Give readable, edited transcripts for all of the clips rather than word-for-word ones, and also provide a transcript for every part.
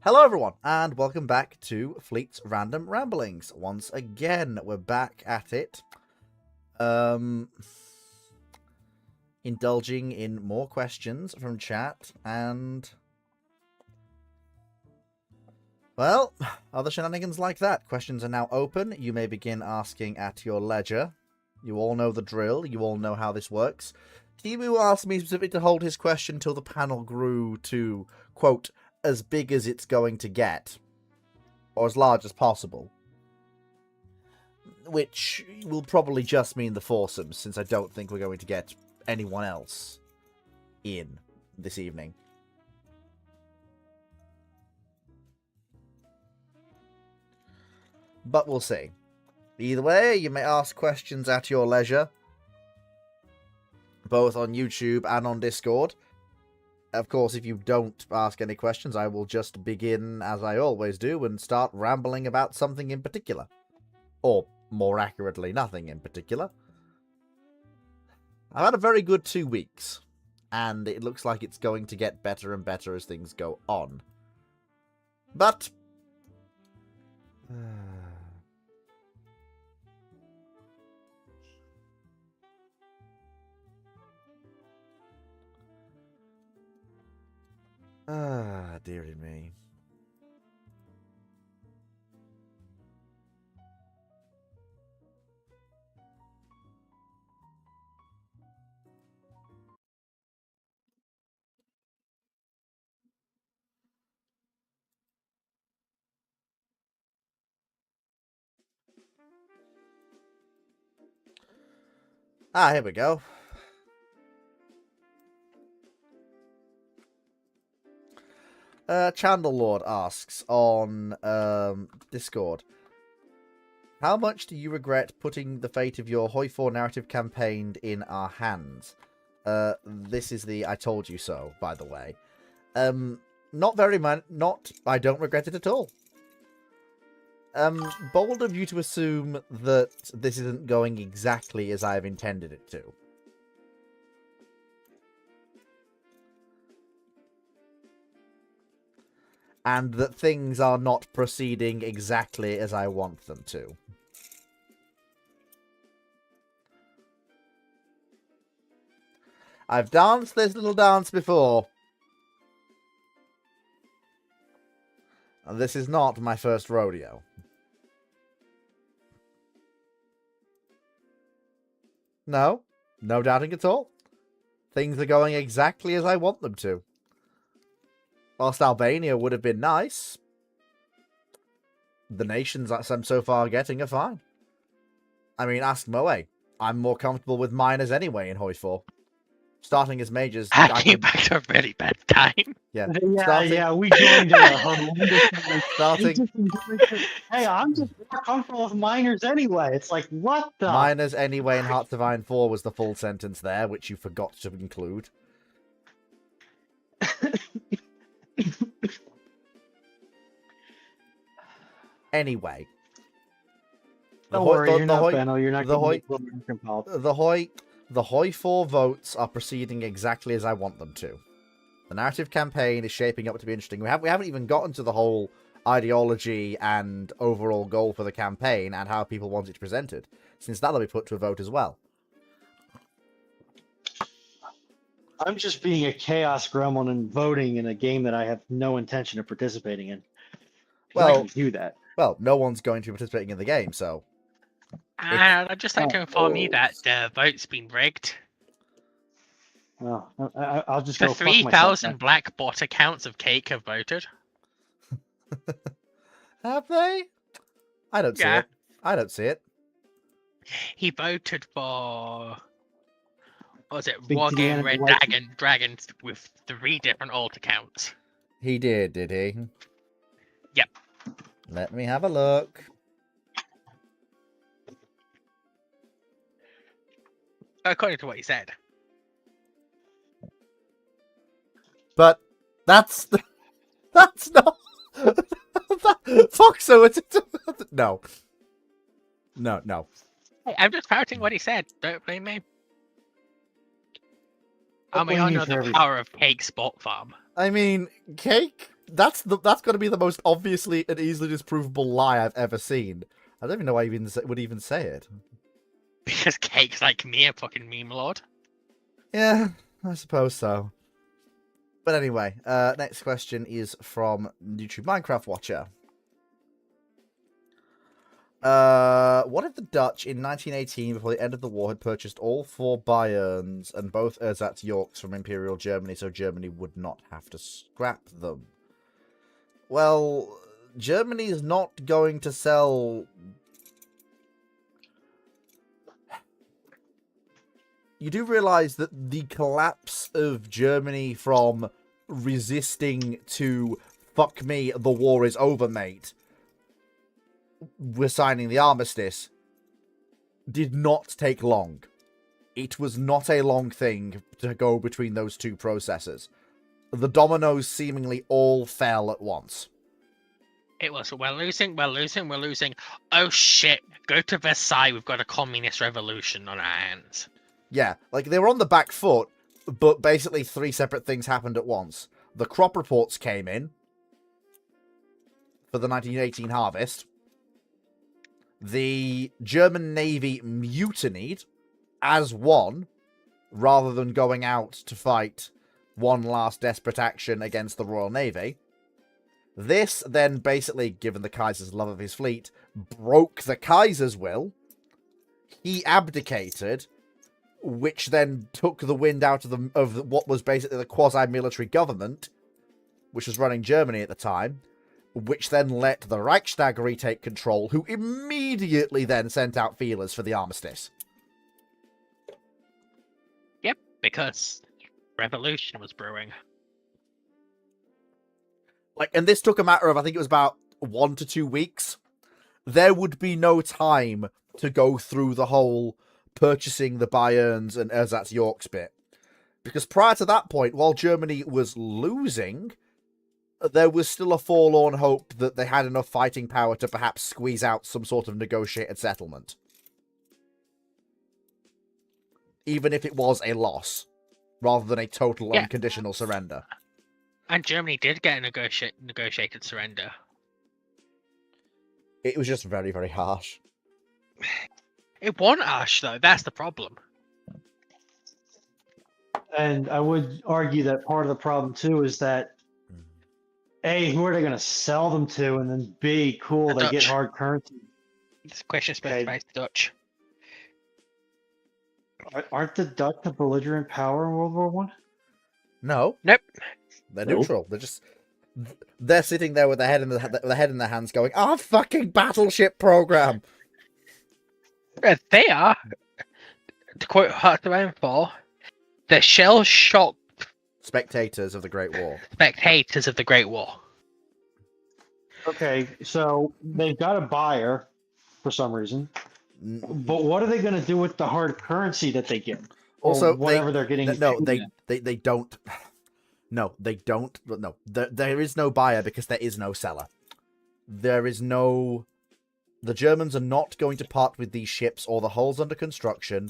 Hello everyone, and welcome back to Fleet's Random Ramblings. Once again, we're back at it. Indulging in more questions from chat, and... well, other shenanigans like that. Questions are now open. You may begin asking at your leisure. You all know the drill. You all know how this works. Timu asked me specifically to hold his question till the panel grew to, quote, as big as it's going to get, or as large as possible, which will probably just mean the foursomes, since I don't think we're going to get anyone else in this evening. But we'll see. Either way, you may ask questions at your leisure, both on YouTube and on Discord. Of course, if you don't ask any questions, I will just begin, as I always do, and start rambling about something in particular. Or, more accurately, nothing in particular. I've had a very good 2 weeks, and it looks like it's going to get better and better as things go on. But... dearie me. Here we go. Chandlelord asks on Discord, how much do you regret putting the fate of your Hoi 4 narrative campaign in our hands? This is the I told you so, by the way. Not very much. I don't regret it at all. Bold of you to assume that this isn't going exactly as I've intended it to. And that things are not proceeding exactly as I want them to. I've danced this little dance before. And this is not my first rodeo. No, no doubting at all. Things are going exactly as I want them to. Whilst Albania would have been nice, the nations I'm so far getting are fine. I mean, ask Moe. I'm more comfortable with minors anyway in Hoi 4. Starting as majors... I came back to a really bad time. Yeah, we joined starting... Hey, I'm just more comfortable with minors anyway. It's like, what the... Minors anyway in Hearts Divine 4 was the full sentence there, which you forgot to include. Anyway. Don't worry, you're not Benno. You're not going to be compelled. The Hoi 4 votes are proceeding exactly as I want them to. The narrative campaign is shaping up to be interesting. We haven't even gotten to the whole ideology and overall goal for the campaign and how people want it presented, since that'll be put to a vote as well. I'm just being a chaos gremlin and voting in a game that I have no intention of participating in. Well, I can do that. Well, no one's going to be participating in the game, so... And I'd just like to inform you that the vote's been rigged. Well, I'll just The go 3,000 black bot accounts of Cake have voted. Have they? I don't see it. I don't see it. He voted for... what was it? Big Wargame Red Deanna Dragons with 3 different alt accounts. He did he? Yep. Let me have a look. According to what he said. But that's not fuck. So it's no. Hey, I'm just parroting what he said. Don't blame me. We all know the power of Cake Spot Farm. I mean, Cake That's got to be the most obviously and easily disprovable lie I've ever seen. I don't even know why I would even say it. Because Cake's like me, a fucking meme lord. Yeah, I suppose so. But anyway, next question is from YouTube Minecraft Watcher. What if the Dutch in 1918, before the end of the war, had purchased all 4 Bayerns and both ersatz Yorks from Imperial Germany so Germany would not have to scrap them? Well, Germany is not going to sell... You do realize that the collapse of Germany from resisting to fuck me, the war is over, mate, we're signing the armistice, did not take long. It was not a long thing to go between those two processes. The dominoes seemingly all fell at once. It was, we're losing. Oh shit, go to Versailles, we've got a communist revolution on our hands. Yeah, like, they were on the back foot, but basically 3 separate things happened at once. The crop reports came in for the 1918 harvest. The German Navy mutinied as one, rather than going out to fight one last desperate action against the Royal Navy. This then basically, given the Kaiser's love of his fleet, broke the Kaiser's will. He abdicated, which then took the wind out of what was basically the quasi-military government, which was running Germany at the time, which then let the Reichstag retake control, who immediately then sent out feelers for the armistice. Yep, because revolution was brewing. Like, and this took a matter of, I think it was about 1 to 2 weeks. There would be no time to go through the whole purchasing the Bayerns and ersatz Yorks bit. Because prior to that point, while Germany was losing, there was still a forlorn hope that they had enough fighting power to perhaps squeeze out some sort of negotiated settlement. Even if it was a loss, rather than a total unconditional surrender. And Germany did get a negotiated surrender. It was just very, very harsh. It wasn't harsh, though. That's the problem. And I would argue that part of the problem, too, is that A, who are they going to sell them to? And then B, cool, The they get Dutch. hard currency. This question specifies the Dutch. Aren't the Dutch a belligerent power in World War One? No. Nope. They're Nope. neutral. They're sitting there with their head in their hands going, our fucking battleship program! They are, to quote Heart of Rainfall, the shell-shocked Spectators of the Great War. spectators of the Great War. Okay, so they've got a buyer for some reason. But what are they going to do with the hard currency that they get? Also, or whatever they're getting. No, they don't. No, they don't. No, there is no buyer because there is no seller. There is no. The Germans are not going to part with these ships or the hulls under construction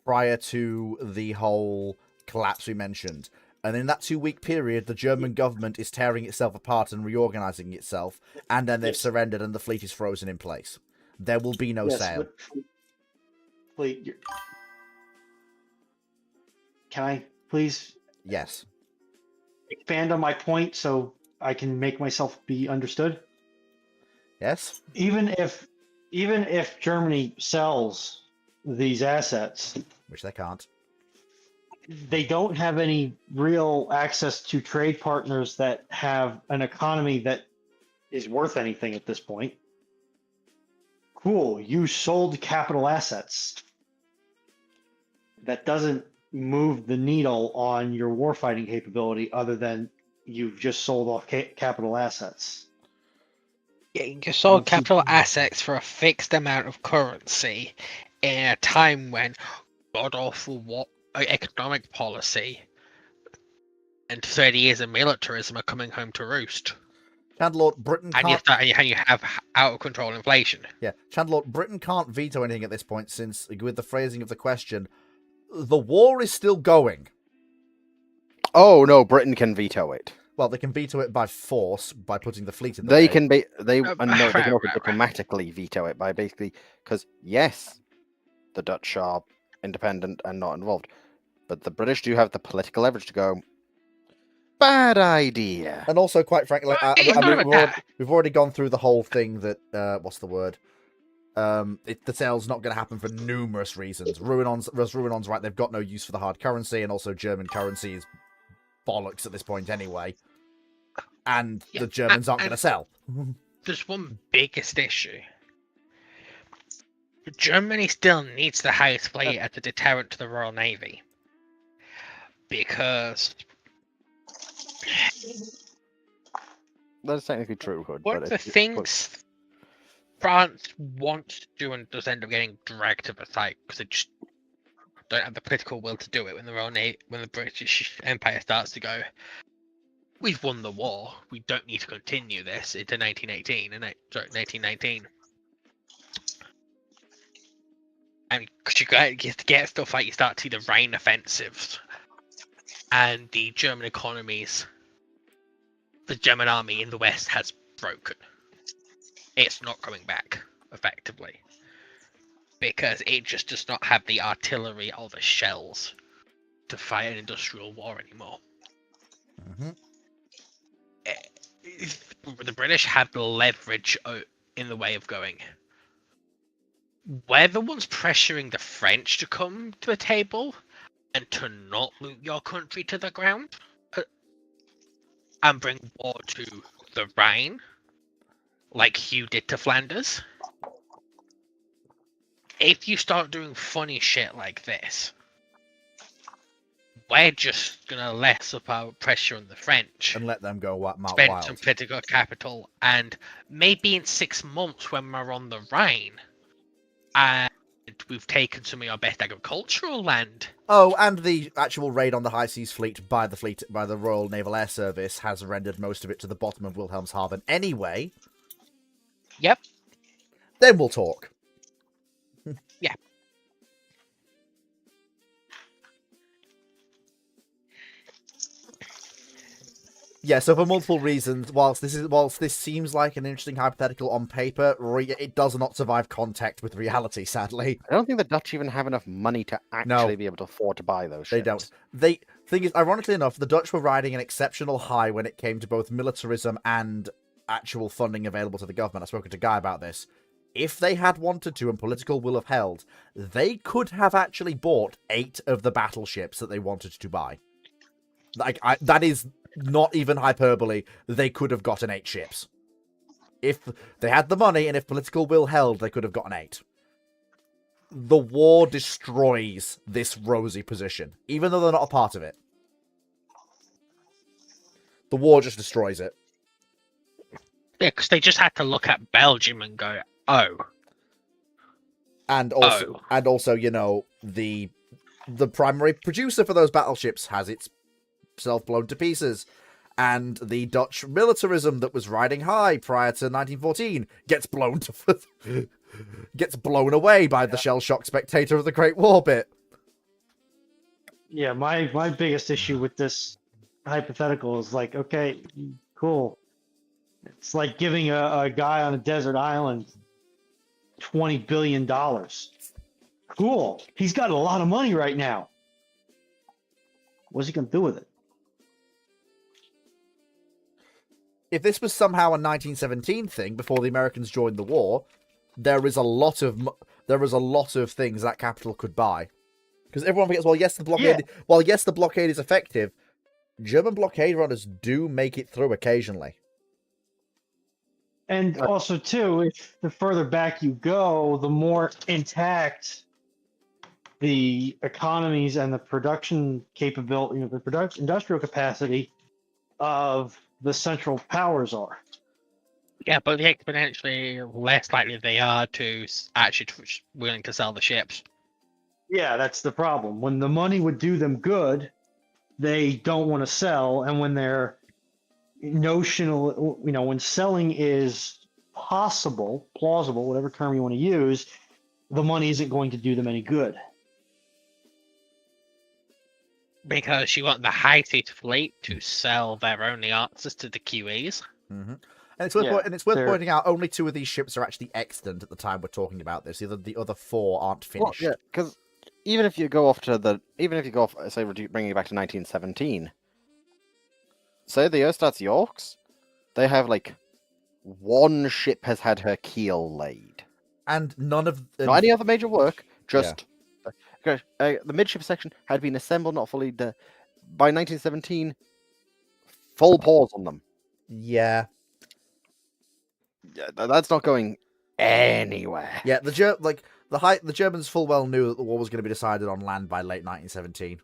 prior to the whole collapse we mentioned. And in that 2-week period, the German government is tearing itself apart and reorganizing itself, and then they've surrendered and the fleet is frozen in place. There will be no sale. Wait, can I please Yes. expand on my point so I can make myself be understood? Yes? Even if Germany sells these assets, Which they can't. they don't have any real access to trade partners that have an economy that is worth anything at this point. Cool, you sold capital assets. That doesn't move the needle on your warfighting capability other than you've just sold off capital assets. Yeah, you sold capital assets for a fixed amount of currency in a time when god-awful economic policy and 30 years of militarism are coming home to roost. Chandlord, Britain can't... And you have out-of-control inflation. Yeah, Chandlord, Britain can't veto anything at this point since, with the phrasing of the question, the war is still going. Oh, no, Britain can veto it. Well, they can veto it by force by putting the fleet in the They way. can be they Oh, and no, they can also right. diplomatically veto it by basically because yes, the Dutch are independent and not involved, but the British do have the political leverage to go. Bad idea. And also, quite frankly, like, It's not about that. we've already gone through the whole thing that what's the word? The sale's not going to happen for numerous reasons. Ruinon's right; they've got no use for the hard currency, and also German currency is bollocks at this point anyway. And Yeah, the Germans aren't going to and- sell. There's one biggest issue. Germany still needs the highest fleet as a deterrent to the Royal Navy. Because That's technically true, Hood. one but of the it's- things France wants to do and does end up getting dragged to the site because they just don't have the political will to do it when the when the British Empire starts to go, we've won the war, we don't need to continue this into 1919. And because you get stuff like you start to see the Rhine offensives and the German economies, the German army in the West has broken. It's not coming back effectively because it just does not have the artillery or the shells to fight an industrial war anymore. Mm-hmm. The British have the leverage in the way of going. We're the ones pressuring the French to come to the table and to not loot your country to the ground and bring war to the Rhine, like Hugh did to Flanders. If you start doing funny shit like this, we're just gonna less up our pressure on the French And let them go spend wild. some political capital, and maybe in 6 months when we're on the Rhine and we've taken some of your best agricultural land. Oh, and the actual raid on the High Seas Fleet by the Royal Naval Air Service has rendered most of it to the bottom of Wilhelmshaven anyway. Yep. Then we'll talk. Yeah. Yeah, so for multiple reasons, whilst this seems like an interesting hypothetical on paper, it does not survive contact with reality, sadly. I don't think the Dutch even have enough money to actually be able to afford to buy those ships. They don't. Thing is, ironically enough, the Dutch were riding an exceptional high when it came to both militarism and actual funding available to the government. I've spoken to Guy about this. If they had wanted to and political will have held, they could have actually bought 8 of the battleships that they wanted to buy. That is not even hyperbole. They could have gotten 8 ships. If they had the money and if political will held, they could have gotten 8. The war destroys this rosy position, even though they're not a part of it. The war just destroys it. Yeah, because they just had to look at Belgium and go, oh. And also, you know, the primary producer for those battleships has itself blown to pieces. And the Dutch militarism that was riding high prior to 1914 gets blown away by the shell-shocked spectator of the Great War bit. Yeah, my biggest issue with this hypothetical is like, okay, cool. It's like giving a guy on a desert island $20 billion. Cool. He's got a lot of money right now. What's he going to do with it? If this was somehow a 1917 thing before the Americans joined the war, there is a lot of things that capital could buy. Because everyone forgets, while yes, the blockade is effective, German blockade runners do make it through occasionally. And also, too, if the further back you go, the more intact the economies and the production capability, the industrial capacity of the Central Powers are. Yeah, but the exponentially less likely they are to actually willing to sell the ships. Yeah, that's the problem. When the money would do them good, they don't want to sell, and when they're notional, when selling is possible, plausible, whatever term you want to use, the money isn't going to do them any good. Because you want the high seas fleet to sell their only answers to the QEs. And it's worth, Yeah, they're- pointing out only 2 of these ships are actually extant at the time we're talking about this. The other 4 aren't finished. Well, yeah, because even if you go off, say, bringing it back to 1917, say the Earthstats Yorks, they have like 1 ship has had her keel laid. And none of Not any other major work, just the midship section had been assembled, not fully. By 1917, full pause on them. Yeah. Yeah, that's not going anywhere. Yeah, the Germans full well knew that the war was going to be decided on land by late 1917.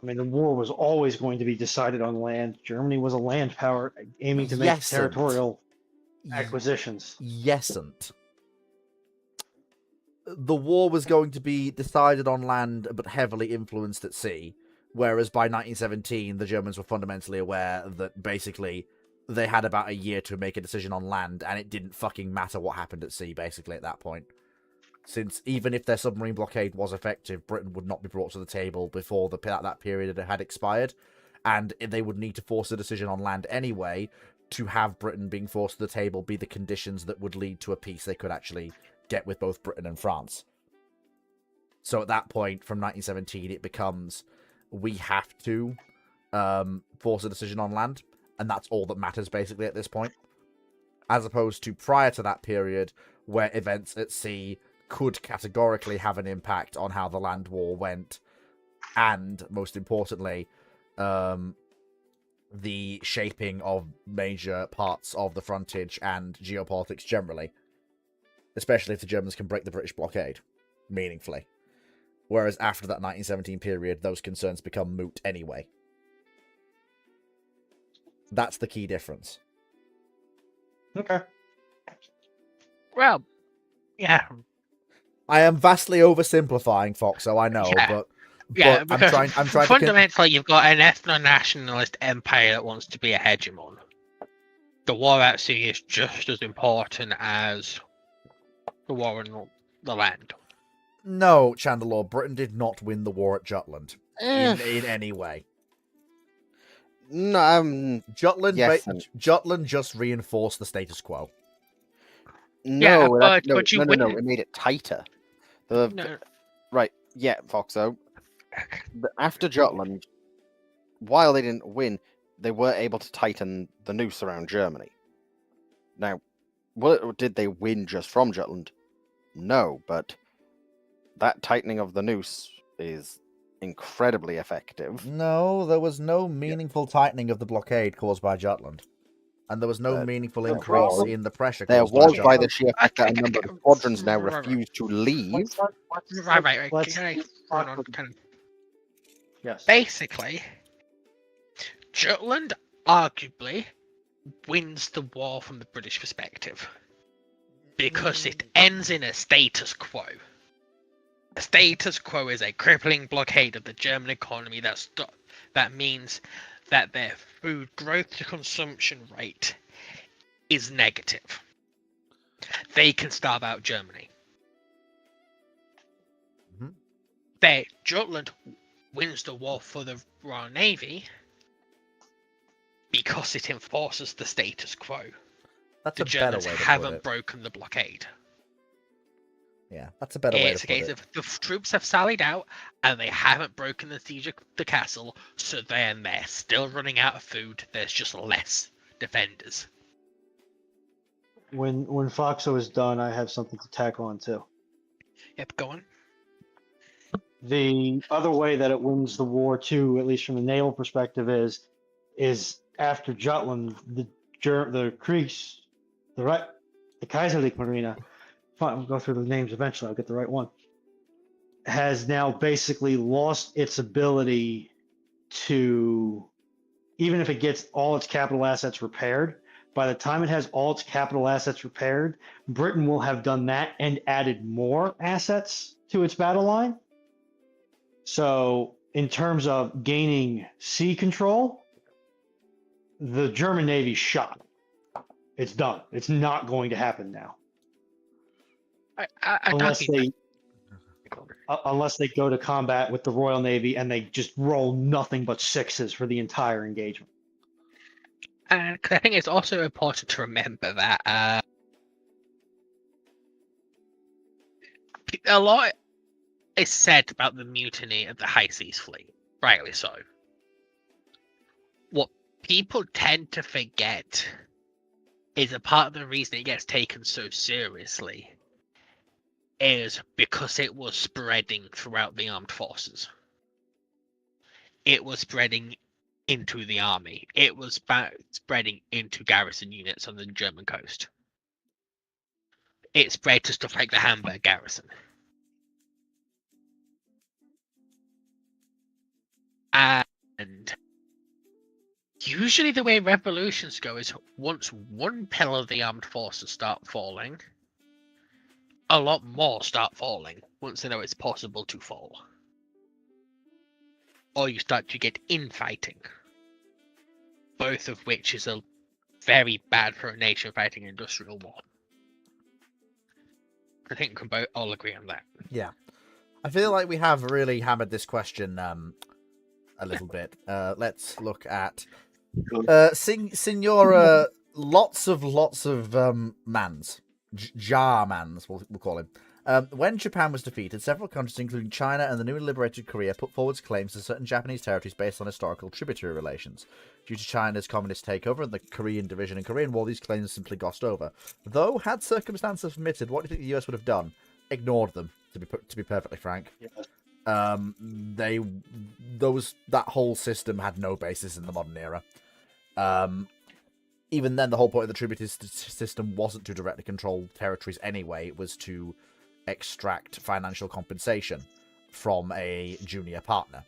I mean, the war was always going to be decided on land. Germany was a land power aiming to make territorial acquisitions. Yesn't. The war was going to be decided on land, but heavily influenced at sea. Whereas by 1917, the Germans were fundamentally aware that basically they had about a year to make a decision on land, and it didn't fucking matter what happened at sea, basically, at that point. Since even if their submarine blockade was effective, Britain would not be brought to the table before that period had expired, and they would need to force a decision on land anyway to have Britain being forced to the table be the conditions that would lead to a peace they could actually get with both Britain and France. So at that point, from 1917, it becomes, we have to force a decision on land, and that's all that matters, basically, at this point. As opposed to prior to that period, where events at sea could categorically have an impact on how the land war went, and, most importantly, the shaping of major parts of the frontage and geopolitics generally. Especially if the Germans can break the British blockade meaningfully. Whereas after that 1917 period, those concerns become moot anyway. That's the key difference. Okay. Well, yeah. I am vastly oversimplifying, Foxo, I know, Yeah. but Yeah, but because I'm trying fundamentally, you've got an ethno-nationalist empire that wants to be a hegemon. The war at sea is just as important as the war in the land. No, Chandelure, Britain did not win the war at Jutland in any way. No, Jutland, yes, Jutland just reinforced the status quo. Yeah, no, but you no, wouldn't. it made it tighter. No. Right, yeah, Foxo. But after Jutland, while they didn't win, they were able to tighten the noose around Germany. Now, did they win just from Jutland? No, but that tightening of the noose is incredibly effective. No, there was no meaningful tightening of the blockade caused by Jutland. And there was no meaningful increase in the pressure There caused was by by Jutland. the sheer fact that a number of squadrons now refuse to leave. Right. Let's- Can I run on? Yes. Basically, Jutland arguably wins the war from the British perspective because it ends in a status quo. A status quo is a crippling blockade of the German economy that means that their food growth to consumption rate is negative. They can starve out Germany. Jutland wins the war for the Royal Navy because it enforces the status quo. That's The a better Germans way to put haven't it. broken the blockade. Yeah, that's a better way It's to a put case it. of the troops have sallied out and they haven't broken the siege of the castle, so then they're still running out of food. There's just less defenders. When Foxo is done, I have something to tack on too. Yep, go on. The other way that it wins the war too, at least from the naval perspective, is after Jutland, the Kriegs, the Kaiserliche Marine, fine, we'll go through the names eventually, I'll get the right one, has now basically lost its ability to, even if it gets all its capital assets repaired, by the time it has all its capital assets repaired, Britain will have done that and added more assets to its battle line. So in terms of gaining sea control, the German Navy's shot. It's done. It's not going to happen now. I don't Unless think they... unless they go to combat with the Royal Navy and they just roll nothing but sixes for the entire engagement. And 'cause I think it's also important to remember that a lot is said about the mutiny of the High Seas Fleet, rightly so. What people tend to forget is a part of the reason it gets taken so seriously is because it was spreading throughout the armed forces. It was spreading into the army. It was spreading into garrison units on the German coast. It spread to stuff like the Hamburg garrison. And usually the way revolutions go is once one pillar of the armed forces start falling, a lot more start falling once they know it's possible to fall. Or you start to get infighting. Both of which is very bad for a nation fighting an industrial war. I think we can both all agree on that. Yeah. I feel like we have really hammered this question a little bit. Let's look at Signora lots of mans. Jar mans, we'll call him. When Japan was defeated, several countries, including China and the newly liberated Korea, put forward claims to certain Japanese territories based on historical tributary relations. Due to China's communist takeover and the Korean division and Korean War, these claims are simply glossed over. Though, had circumstances permitted, what do you think the US would have done? Ignored them, to be perfectly frank. Yes. That whole system had no basis in the modern era. Even then, the whole point of the tributary system wasn't to directly control territories anyway. It was to extract financial compensation from a junior partner,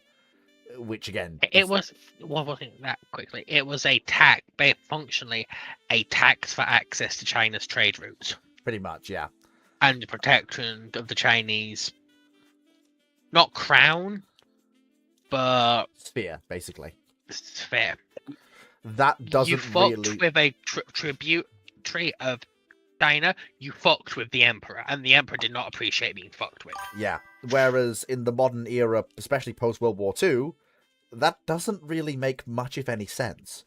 which again, it was wasn't that quickly. It was a tax, functionally a tax for access to China's trade routes, pretty much, yeah, and the protection of the Chinese, not crown, but sphere, basically. Sphere. That doesn't you fucked really with a tributary of China, you fucked with the Emperor, and the Emperor did not appreciate being fucked with. Yeah. Whereas in the modern era, especially post-World War II, that doesn't really make much, if any, sense.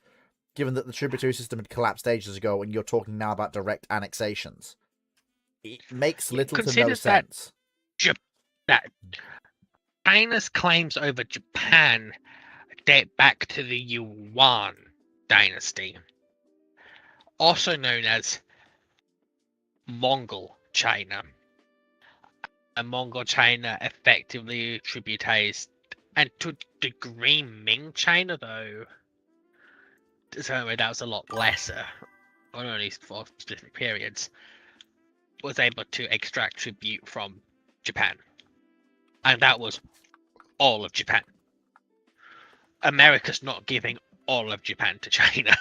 Given that the tributary system had collapsed ages ago, and you're talking now about direct annexations. It makes little to no sense. That China's claims over Japan date back to the Yuan dynasty, also known as Mongol China. And Mongol China effectively tributized, and to a degree Ming China, though certainly that was a lot lesser, or at least for specific periods, was able to extract tribute from Japan. And that was all of Japan. America's not giving all of Japan to China.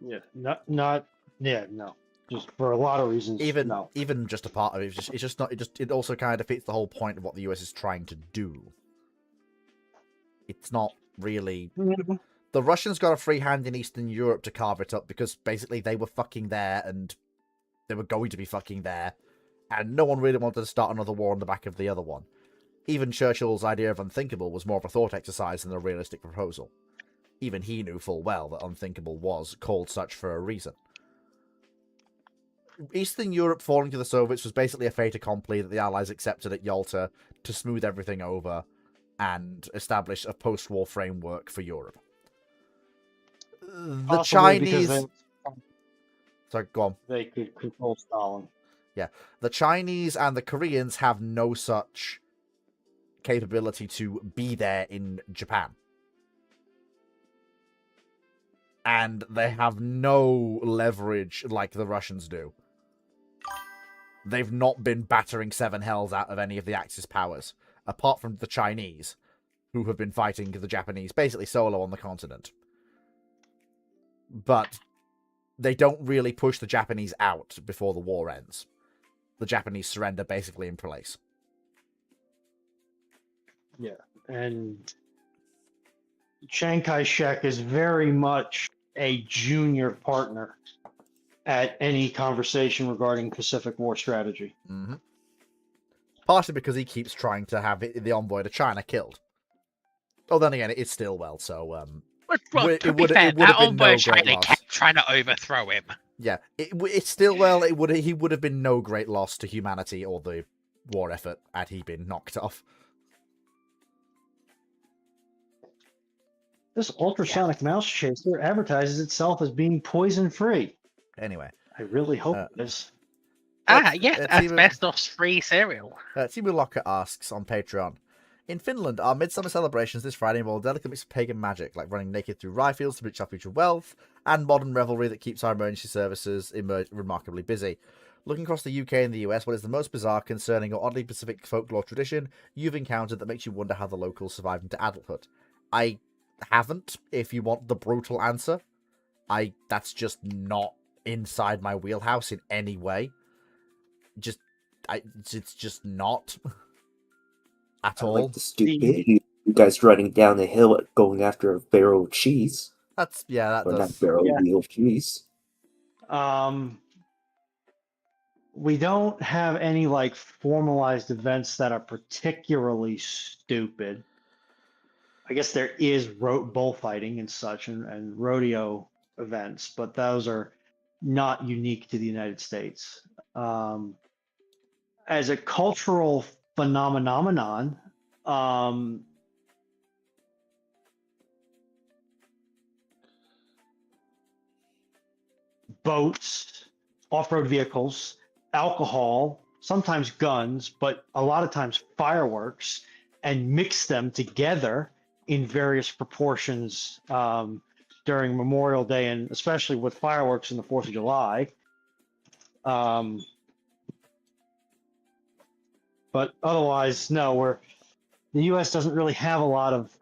Yeah, no. Just for a lot of reasons. Even just a part of it, it's just not. It also kind of defeats the whole point of what the US is trying to do. It's not really. The Russians got a free hand in Eastern Europe to carve it up because basically they were fucking there and they were going to be fucking there, and no one really wanted to start another war on the back of the other one. Even Churchill's idea of unthinkable was more of a thought exercise than a realistic proposal. Even he knew full well that unthinkable was called such for a reason. Eastern Europe falling to the Soviets was basically a fait accompli that the Allies accepted at Yalta to smooth everything over and establish a post-war framework for Europe. The Chinese... Sorry, go on. They could control Stalin. Yeah, the Chinese and the Koreans have no such capability to be there in Japan. And they have no leverage like the Russians do. They've not been battering seven hells out of any of the Axis powers, apart from the Chinese, who have been fighting the Japanese basically solo on the continent. But they don't really push the Japanese out before the war ends. The Japanese surrender basically in place. Yeah, and Chiang Kai-shek is very much a junior partner at any conversation regarding Pacific War strategy. Mm-hmm. partially because he keeps trying to have the envoy to China killed. Oh, then again, it's Stillwell, so Well, it to be would fair, it would have that been envoy no of great China loss. kept trying to overthrow him. Yeah, it's Stillwell. He would have been no great loss to humanity or the war effort had he been knocked off. This ultrasonic mouse chaser advertises itself as being poison-free. Anyway, I really hope it is. Yes, asbestos-free cereal. Timu Locker asks on Patreon, in Finland, our midsummer celebrations this Friday involve a delicate mix of pagan magic, like running naked through rye fields to reach our future wealth, and modern revelry that keeps our emergency services remarkably busy. Looking across the UK and the US, what is the most bizarre, concerning, or oddly specific folklore tradition you've encountered that makes you wonder how the locals survived into adulthood? I haven't, if you want the brutal answer. That's just not inside my wheelhouse in any way. It's just not at I all. like the stupidity. You guys running down the hill going after a barrel of cheese. That Or does. not barrel, wheel of cheese. We don't have any like formalized events that are particularly stupid. I guess there is bullfighting and such and rodeo events, but those are not unique to the United States. As a cultural phenomenon, boats, off-road vehicles, alcohol, sometimes guns, but a lot of times fireworks, and mix them together in various proportions during Memorial Day, and especially with fireworks and the 4th of July. But otherwise, no, the U.S. doesn't really have a lot of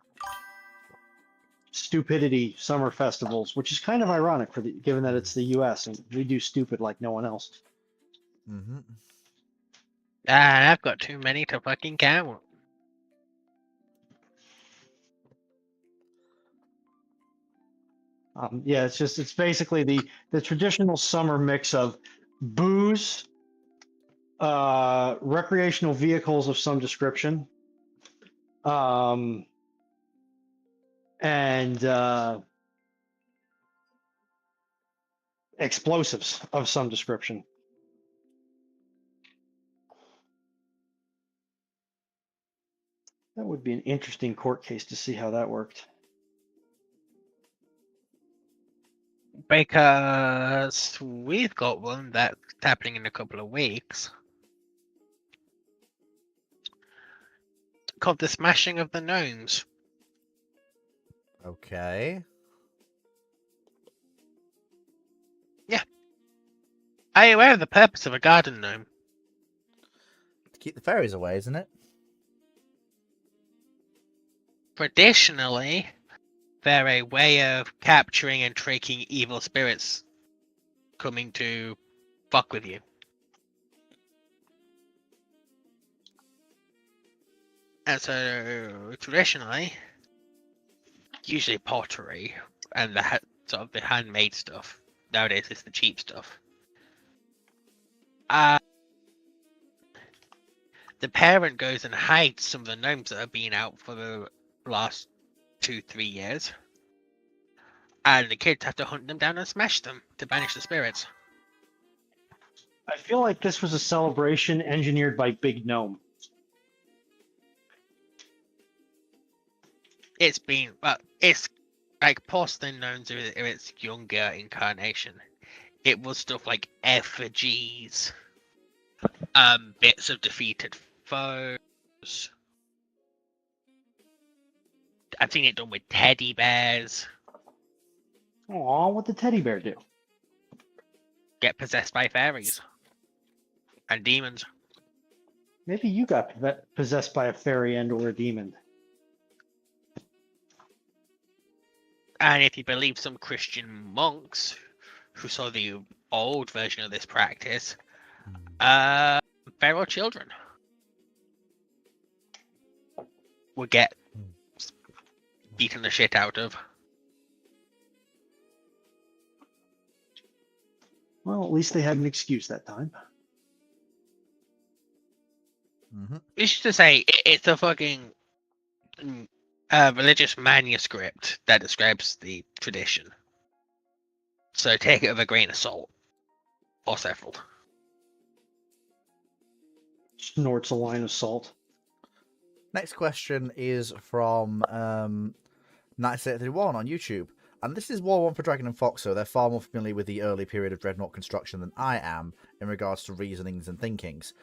stupidity summer festivals, which is kind of ironic given that it's the U.S. and we do stupid like no one else. Mm-hmm. I've got too many to fucking count. Yeah, it's basically the traditional summer mix of booze, recreational vehicles of some description, and explosives of some description. That would be an interesting court case to see how that worked. Because we've got one that's happening in a couple of weeks. Called the Smashing of the Gnomes. Okay. Are you aware of the purpose of a garden gnome? To keep the fairies away, isn't it? Traditionally, they're a way of capturing and tricking evil spirits coming to fuck with you. And so, traditionally, usually pottery and sort of the handmade stuff. Nowadays, it's the cheap stuff. The parent goes and hides some of the gnomes that have been out for the last 2-3 years. And the kids have to hunt them down and smash them to banish the spirits. I feel like this was a celebration engineered by Big Gnome. It's like porcelain gnomes in its younger incarnation. It was stuff like effigies, bits of defeated foes. I've seen it done with teddy bears. Aw, what did teddy bear do? Get possessed by fairies and demons. Maybe you got possessed by a fairy and or a demon. And if you believe some Christian monks who saw the old version of this practice, feral children would get beaten the shit out of. Well, at least they had an excuse that time. Mm-hmm. You should just say it's a fucking religious manuscript that describes the tradition. So take it with a grain of salt, or several. Snorts a line of salt. Next question is from 9831 on YouTube. And this is War 1 for Dragon and Fox, so they're far more familiar with the early period of Dreadnought construction than I am in regards to reasonings and thinkings.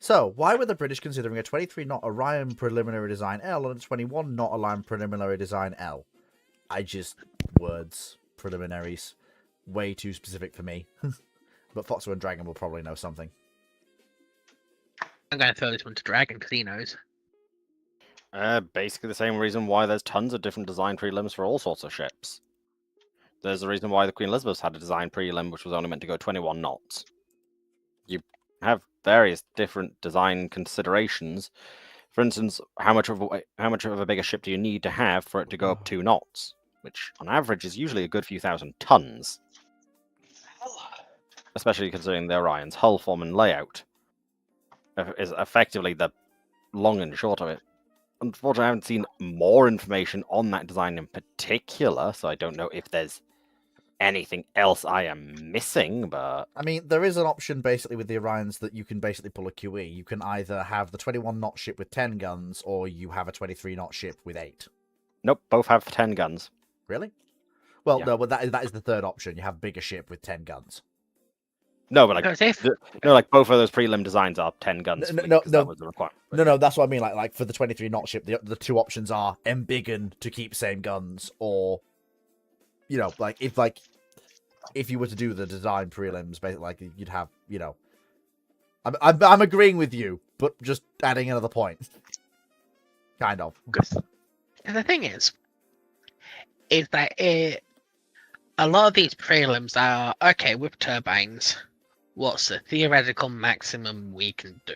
So, why were the British considering a 23-knot Orion preliminary design L and a 21-knot Orion preliminary design L? Words, preliminaries. Way too specific for me. But Foxo and Dragon will probably know something. I'm going to throw this one to Dragon because he knows. Basically the same reason why there's tons of different design prelims for all sorts of ships. There's the reason why the Queen Elizabeth had a design prelim which was only meant to go 21 knots. You have various different design considerations. For instance, how much of a bigger ship do you need to have for it to go up 2 knots? Which, on average, is usually a good few thousand tons. Especially considering the Orion's hull form and layout is effectively the long and short of it. Unfortunately, I haven't seen more information on that design in particular, so I don't know if there's anything else I am missing, but... I mean, there is an option basically with the Orions that you can basically pull a QE. You can either have the 21-knot ship with 10 guns, or you have a 23-knot ship with 8. Nope, both have 10 guns. Really? Well, Yeah. no, but that is the third option. You have bigger ship with 10 guns. No, but like, Because if both of those prelim designs are 10 guns. No, that was the requirement. No, that's what I mean. Like for the 23-knot ship, the two options are embiggen to keep same guns, or if you were to do the design prelims, basically, like you'd have, I'm agreeing with you, but just adding another point, kind of. And the thing is that a lot of these prelims are okay with turbines. What's the theoretical maximum we can do?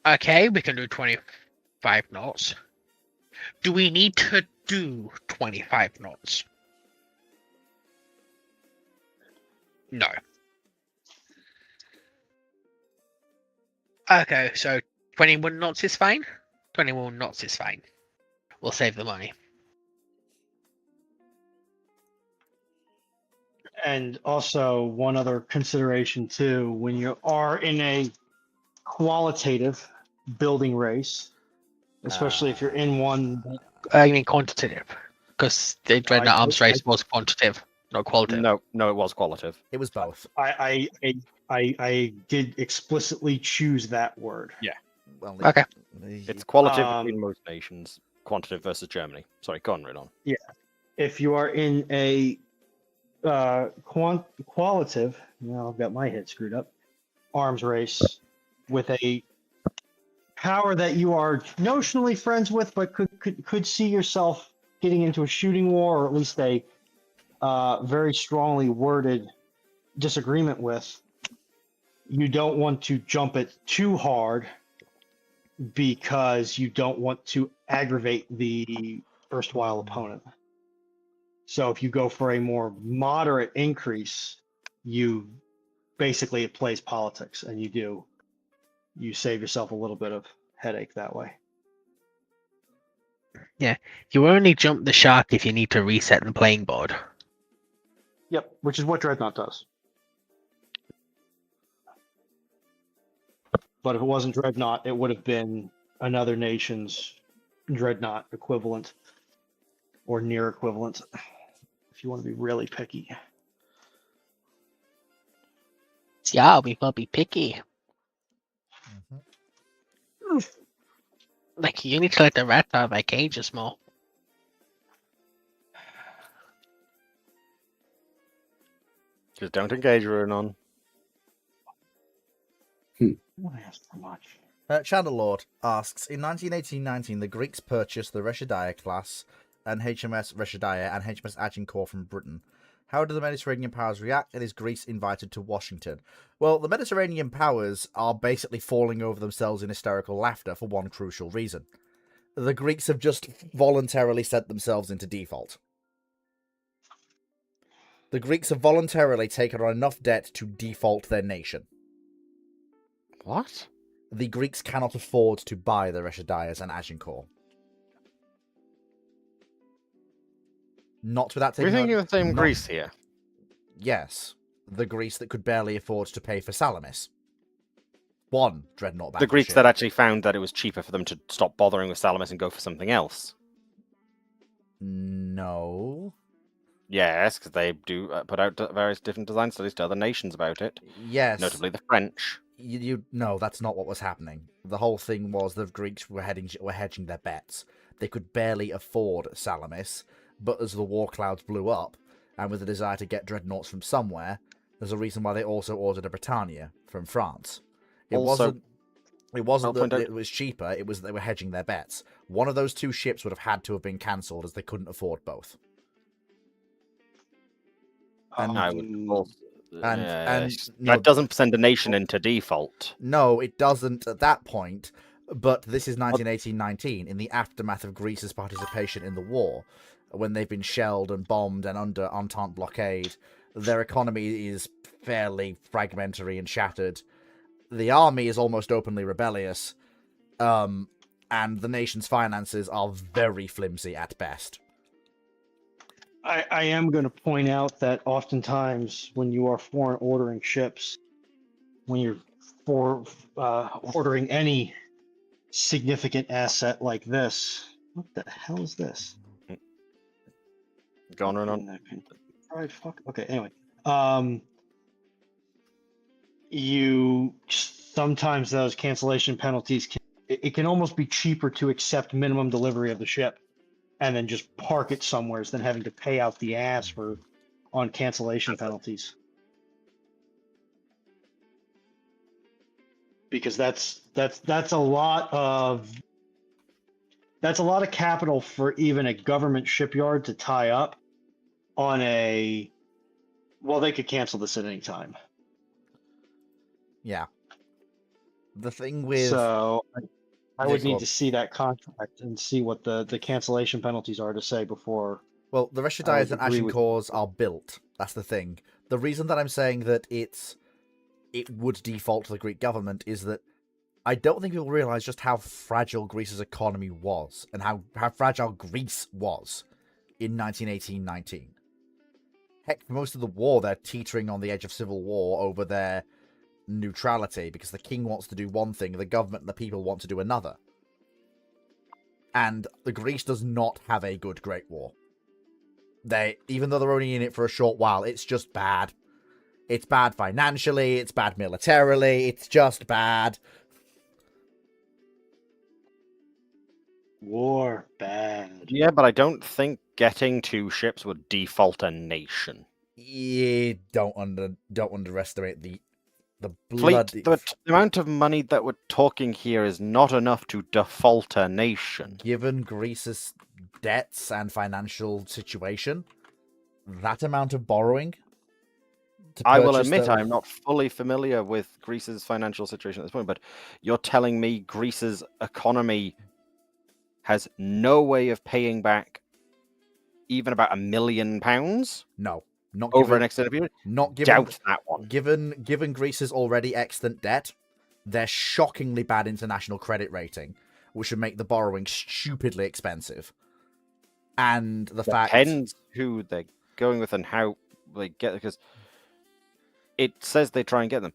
Okay, we can do 25 knots. Do we need to do 25 knots? No. Okay, so 21 knots is fine? 21 knots is fine. We'll save the money. And also one other consideration too, when you are in a qualitative building race, especially if you're in one. I mean quantitative, because the Dreadnought Arms race was quantitative, not qualitative. No, it was qualitative. It was both. I did explicitly choose that word. Yeah. Well, Okay. It's qualitative between most nations. Quantitative versus Germany. Sorry, go on, Ridon. Yeah. If you are in a qualitative, I've got my head screwed up, arms race with a power that you are notionally friends with, but could see yourself getting into a shooting war, or at least a very strongly worded disagreement with, you don't want to jump it too hard because you don't want to aggravate the erstwhile opponent. So if you go for a more moderate increase, it plays politics, and you save yourself a little bit of headache that way. Yeah, you only jump the shark if you need to reset the playing board. Yep, which is what Dreadnought does. But if it wasn't Dreadnought, it would have been another nation's Dreadnought equivalent or near equivalent, if you want to be really picky. Yeah, we will be picky. Mhm. Like, you need to let the rats out of their cages more. Just don't engage, Ridon. I don't ask for much. Channel Lord asks, in 1918-19, the Greeks purchased the Reshadiah class and HMS Reshadiah and HMS Agincourt from Britain. How do the Mediterranean powers react, and is Greece invited to Washington? Well, the Mediterranean powers are basically falling over themselves in hysterical laughter for one crucial reason. The Greeks have just voluntarily sent themselves into default. The Greeks have voluntarily taken on enough debt to default their nation. What? The Greeks cannot afford to buy the Reshadias and Agincourt. Not without We're taking thinking out... of the same not- Greece here. Yes. The Greece that could barely afford to pay for Salamis. One dreadnought The Greeks battleship. that actually found that it was cheaper for them to stop bothering with Salamis and go for something else. No. Yes, because they do put out various different design studies to other nations about it, Yes. notably the French. No, that's not what was happening. The whole thing was the Greeks were hedging their bets. They could barely afford Salamis, but as the war clouds blew up, and with the desire to get dreadnoughts from somewhere, there's a reason why they also ordered a Britannia from France. It wasn't I'll that point out- it was cheaper, it was that they were hedging their bets. One of those two ships would have had to have been cancelled as they couldn't afford both. And- I would also, no, that doesn't send a nation into default. No, it doesn't at that point, but this is 1918-19, in the aftermath of Greece's participation in the war, when they've been shelled and bombed and under Entente blockade. Their economy is fairly fragmentary and shattered. The army is almost openly rebellious, and the nation's finances are very flimsy at best. I am going to point out that oftentimes when you are foreign ordering ships, when you're ordering any significant asset like this, what the hell is this? Go on, Renan. Right, fuck. Okay, anyway. You sometimes those cancellation penalties it can almost be cheaper to accept minimum delivery of the ship and then just park it somewhere than having to pay out the ass on cancellation penalties. Because that's a lot of capital for even a government shipyard to tie up on they could cancel this at any time. Yeah. The thing with... So I would go need on. to see that contract and see what the cancellation penalties are to say before. Well, the Reshadias and agree with Agincourts are built. That's the thing. The reason that I'm saying that it would default to the Greek government is that I don't think people realise just how fragile Greece's economy was and how fragile Greece was in 1918-19. Heck, for most of the war, they're teetering on the edge of civil war over their neutrality because the king wants to do one thing, the government and the people want to do another. And the Greece does not have a good Great War. Even though they're only in it for a short while, it's just bad. It's bad financially, it's bad militarily, it's just bad. War bad. Yeah, but I don't think getting 2 ships would default a nation. Don't underestimate the Fleet, bloody... the amount of money that we're talking here is not enough to default a nation. Given Greece's debts and financial situation, that amount of borrowing... I will admit I'm not fully familiar with Greece's financial situation at this point, but you're telling me Greece's economy has no way of paying back even about £1 million? No. Not over given, an extended period? Not given, Doubt that one. Given Greece's already extant debt, their shockingly bad international credit rating, which would make the borrowing stupidly expensive. And the fact... Depends who they're going with and how they get it, because it says they try and get them.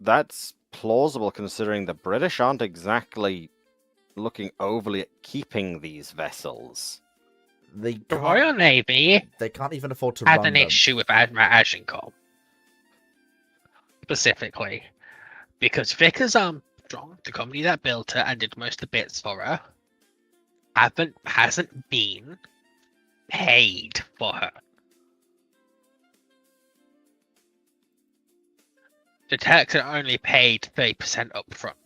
That's plausible considering the British aren't exactly looking overly at keeping these vessels. The Royal Navy they can't even afford to had run an them. issue with Admiral Agincourt. Specifically. Because Vickers Armstrong, the company that built her and did most of the bits for her, hasn't been paid for her. The Turks are only paid 30% up front.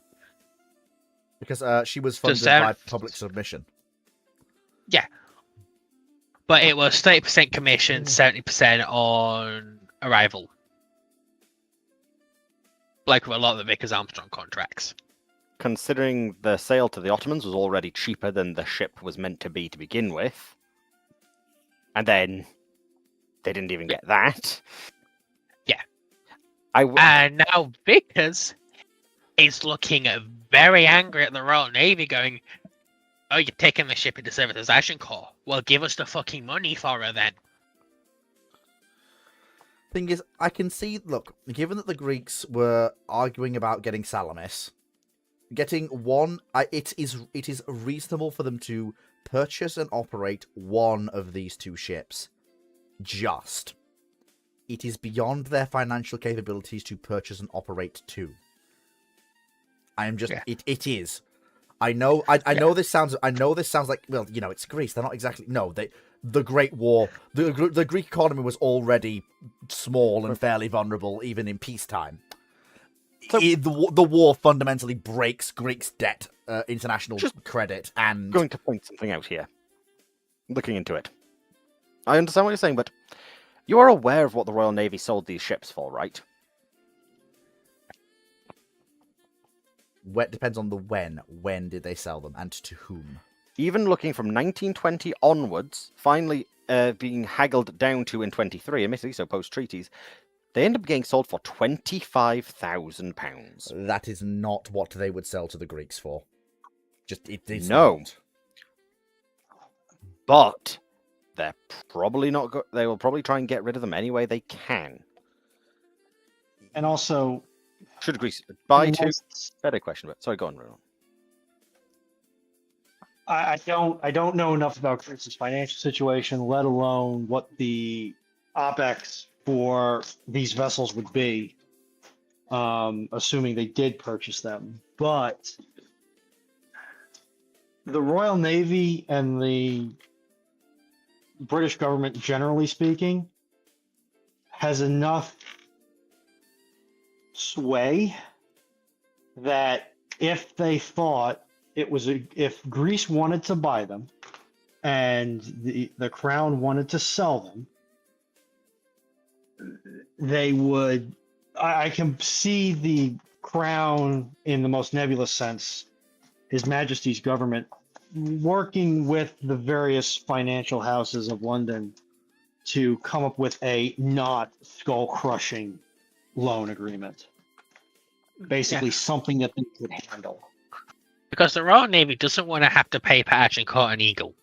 Because she was funded by public submission. Yeah. But it was 30% commission, 70% on arrival. Like with a lot of the Vickers Armstrong contracts. Considering the sale to the Ottomans was already cheaper than the ship was meant to be to begin with. And then they didn't even get that. Yeah. And now Vickers is looking very angry at the Royal Navy, going, "Oh, you're taking the ship into service as Agincourt. Well, give us the fucking money for her then." Thing is, I can see. Look, given that the Greeks were arguing about getting Salamis, getting one, it is reasonable for them to purchase and operate one of these two ships. Just, it is beyond their financial capabilities to purchase and operate two. I am just. Yeah. It is. I know. I know this sounds. I know this sounds like. Well, it's Greece. They're not exactly. No, the Great War. The Greek economy was already small and fairly vulnerable, even in peacetime. So- The war fundamentally breaks Greeks' debt, international credit, and Going to point something out here. Looking into it. I understand what you're saying, but you are aware of what the Royal Navy sold these ships for, right? It depends on the when. When did they sell them, and to whom? Even looking from 1920 onwards, finally being haggled down to in 23, admittedly, so post-treaties, they end up getting sold for £25,000. That is not what they would sell to the Greeks for. Just it is No. not. But they're probably not. They will probably try and get rid of them any way they can. And also, Should Greece buy two? most- Better question, but sorry, go on, Ronald. I don't know enough about Greece's financial situation, let alone what the OPEX for these vessels would be, assuming they did purchase them. But the Royal Navy and the British government, generally speaking, has enough sway that if they thought if Greece wanted to buy them and the crown wanted to sell them, they would. I can see the crown, in the most nebulous sense, His Majesty's government, working with the various financial houses of London to come up with a not skull crushing loan agreement. Basically, something that they could handle. Because the Royal Navy doesn't want to have to pay for Agincourt and Eagle.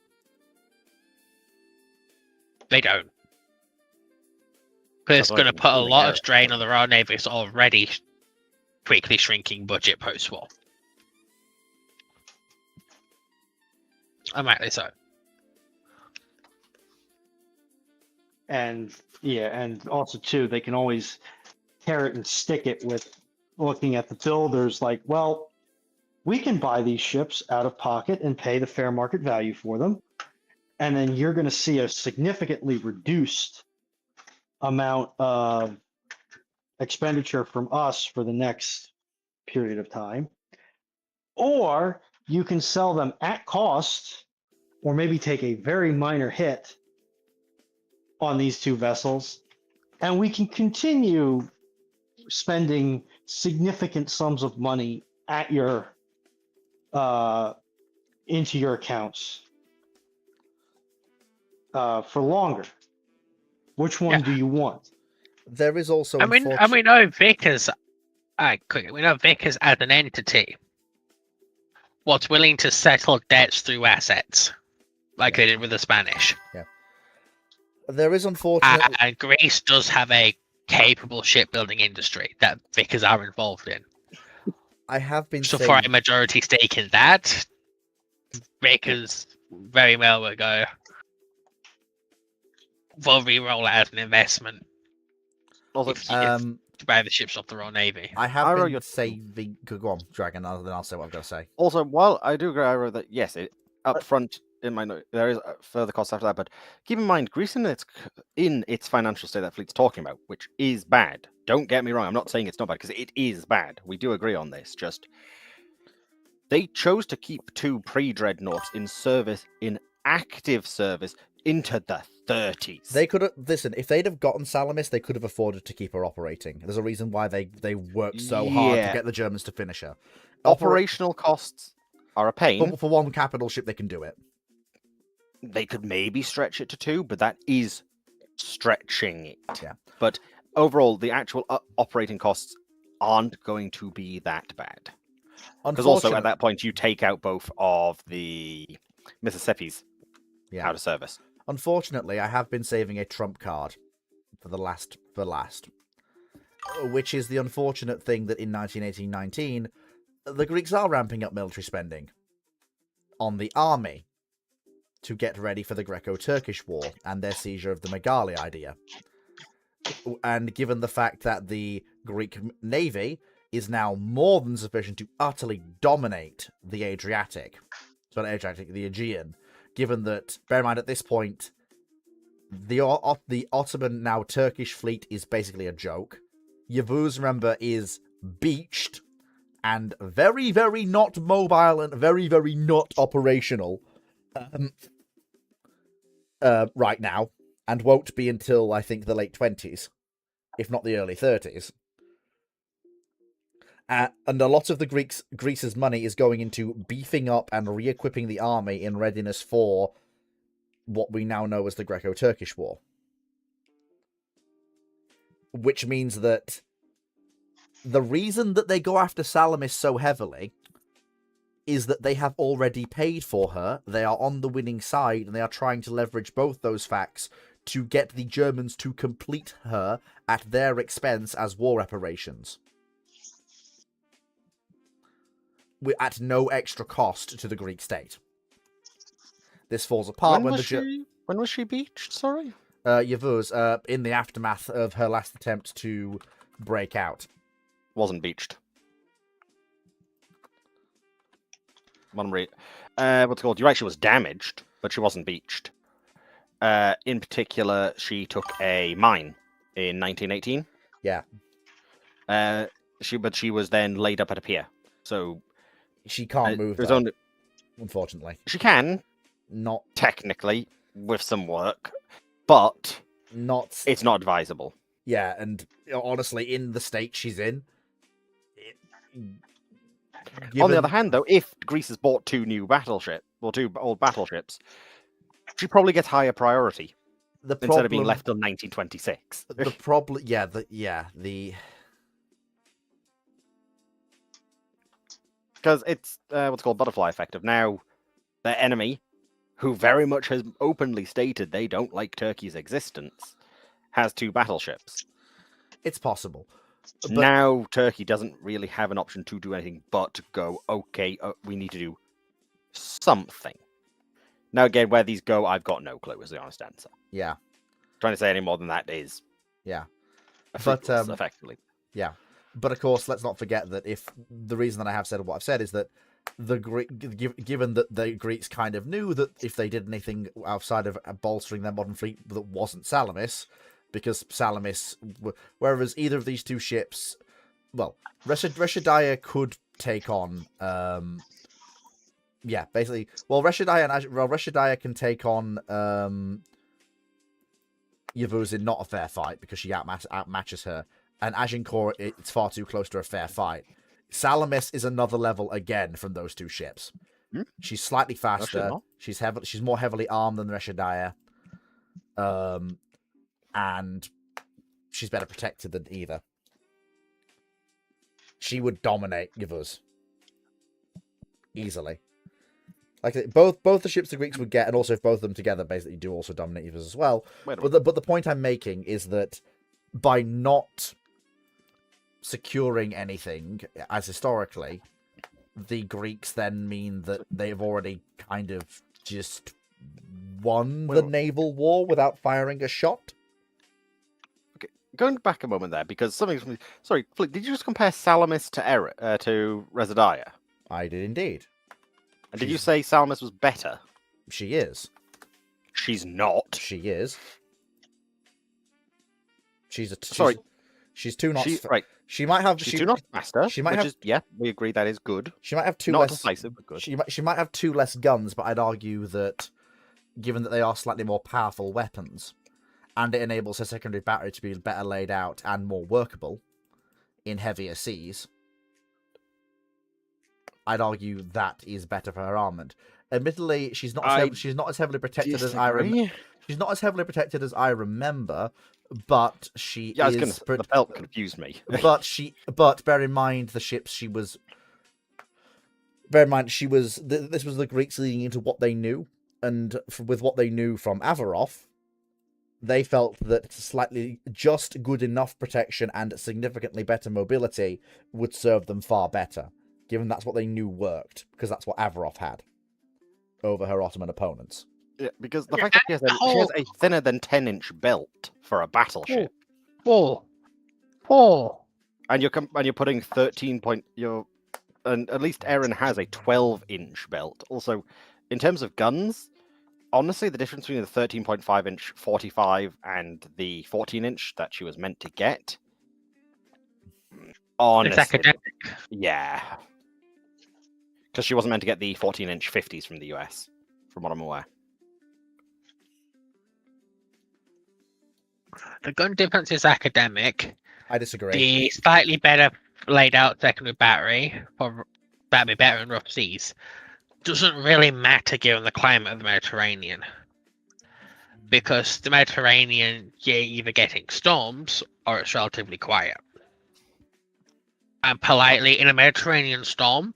They don't. Because it's That's why going to they put a really lot care. of strain on the Royal Navy's already quickly shrinking budget post-war. And rightly so. And and also too, they can always carrot and stick it with looking at the builders like, well, we can buy these ships out of pocket and pay the fair market value for them. And then you're going to see a significantly reduced amount of expenditure from us for the next period of time. Or you can sell them at cost, or maybe take a very minor hit on these two vessels, and we can continue spending significant sums of money at your into your accounts for longer. Which one do you want? There is also. And we know Vickers. We know Vickers as an entity was willing to settle debts through assets, like they did with the Spanish. There is unfortunately. And Greece does have a capable shipbuilding industry that Vickers are involved in. I have been So saying. for a majority stake in that, Vickers very well will go. We'll re-roll it as an investment Also, if to buy the ships off the Royal Navy. I have Iro, been you're- saving. Go on, Dragon. Then I'll say what I've got to say. also, while I do agree, Iro, that yes, up front in my note there is further costs after that, but keep in mind, Greece in its financial state that Fleet's talking about, which is bad. Don't get me wrong. I'm not saying it's not bad because it is bad. We do agree on this. Just they chose to keep two pre-dreadnoughts in service, in active service, into the 30s. They could have listen. If they'd have gotten Salamis, they could have afforded to keep her operating. There's a reason why they worked so hard to Yeah. get the Germans to finish her. Operational costs are a pain. For one capital ship, they can do it. They could maybe stretch it to two, but that is stretching it. Yeah. But overall, the actual operating costs aren't going to be that bad. Because also at that point you take out both of the Mississippi's out of service. Unfortunately, I have been saving a trump card for last, which is the unfortunate thing that in 1918-19, the Greeks are ramping up military spending on the army to get ready for the Greco-Turkish War and their seizure of the Megali idea. And given the fact that the Greek navy is now more than sufficient to utterly dominate the Adriatic, the Aegean, given that, bear in mind at this point, the Ottoman, now Turkish fleet is basically a joke. Yavuz, remember, is beached and very, very not mobile and very, very not operational right now, and won't be until, I think, the late 20s, if not the early 30s. And a lot of the Greece's money is going into beefing up and re-equipping the army in readiness for what we now know as the Greco-Turkish War. Which means that the reason that they go after Salamis so heavily is that they have already paid for her, they are on the winning side, and they are trying to leverage both those facts to get the Germans to complete her at their expense as war reparations. At no extra cost to the Greek state. This falls apart when was she beached? Sorry, Yavuz, in the aftermath of her last attempt to break out. Wasn't beached. What's it called? You're right, she was damaged, but she wasn't beached. In particular, she took a mine in 1918. Yeah. She was then laid up at a pier, so she can't move. Unfortunately, she can. Not technically, with some work, but it's not advisable. Yeah, and honestly, in the state she's in. On the other hand, though, if Greece has bought two old battleships, she probably gets higher priority instead of being left till 1926. The problem, because it's what's called butterfly effect of now their enemy, who very much has openly stated they don't like Turkey's existence, has two battleships. It's possible. But now Turkey doesn't really have an option to do anything but to go, okay, we need to do something. Now, again, where these go, I've got no clue, is the honest answer. Yeah. Trying to say any more than that is... Yeah. Effectively. Yeah. But, of course, let's not forget that if the reason that I have said what I've said is that given that the Greeks kind of knew that if they did anything outside of bolstering their modern fleet that wasn't Salamis, because Salamis, whereas either of these two ships, well, Reshadiah could take on, basically, Reshadiah can take on Yavuz in not a fair fight because she outmatches her, and Agincourt, it's far too close to a fair fight. Salamis is another level again from those two ships. She's slightly faster. She's more heavily armed than Reshadiah. And she's better protected than either. She would dominate Yavuz easily. Like both the ships the Greeks would get, and also if both of them together basically do also dominate Yavuz as well. But the point I'm making is that by not securing anything, as historically, the Greeks then mean that they've already kind of just won the naval war without firing a shot. Okay, going back a moment there, because something. Sorry, Flick, did you just compare Salamis to Reshadiah? I did indeed. And did you say Salamis was better? She is. She's not. She is. She's two knots. Right. She might have. She's 2 knots faster. She might have. Yeah, we agree that is good. She might have two not less. Decisive, but good. She might have 2 less guns, but I'd argue that, given that they are slightly more powerful weapons, and it enables her secondary battery to be better laid out and more workable in heavier seas, I'd argue that is better for her armament. Admittedly, she's not as heavily protected as I remember. She's not as heavily protected as I remember, but she Yeah, I was is. going to. The belt confused me. But bear in mind the ships she was. Bear in mind she was. This was the Greeks leading into what they knew, and with what they knew from Averoth, they felt that slightly just good enough protection and significantly better mobility would serve them far better, given that's what they knew worked, because that's what Averoth had over her Ottoman opponents. Yeah, because the fact that she has a thinner than 10-inch belt for a battleship, Four. and you're putting 13 point. And at least Erin has a 12-inch belt. Also, in terms of guns, honestly, the difference between the 13.5-inch 45 and the 14-inch that she was meant to get, honestly, It's academic. yeah, because she wasn't meant to get the 14-inch 50s from the US, from what I'm aware. The gun difference is academic. I disagree. The slightly better laid out secondary battery for that'd be better in rough seas doesn't really matter given the climate of the Mediterranean. Because the Mediterranean, you're either getting storms or it's relatively quiet. And politely, in a Mediterranean storm,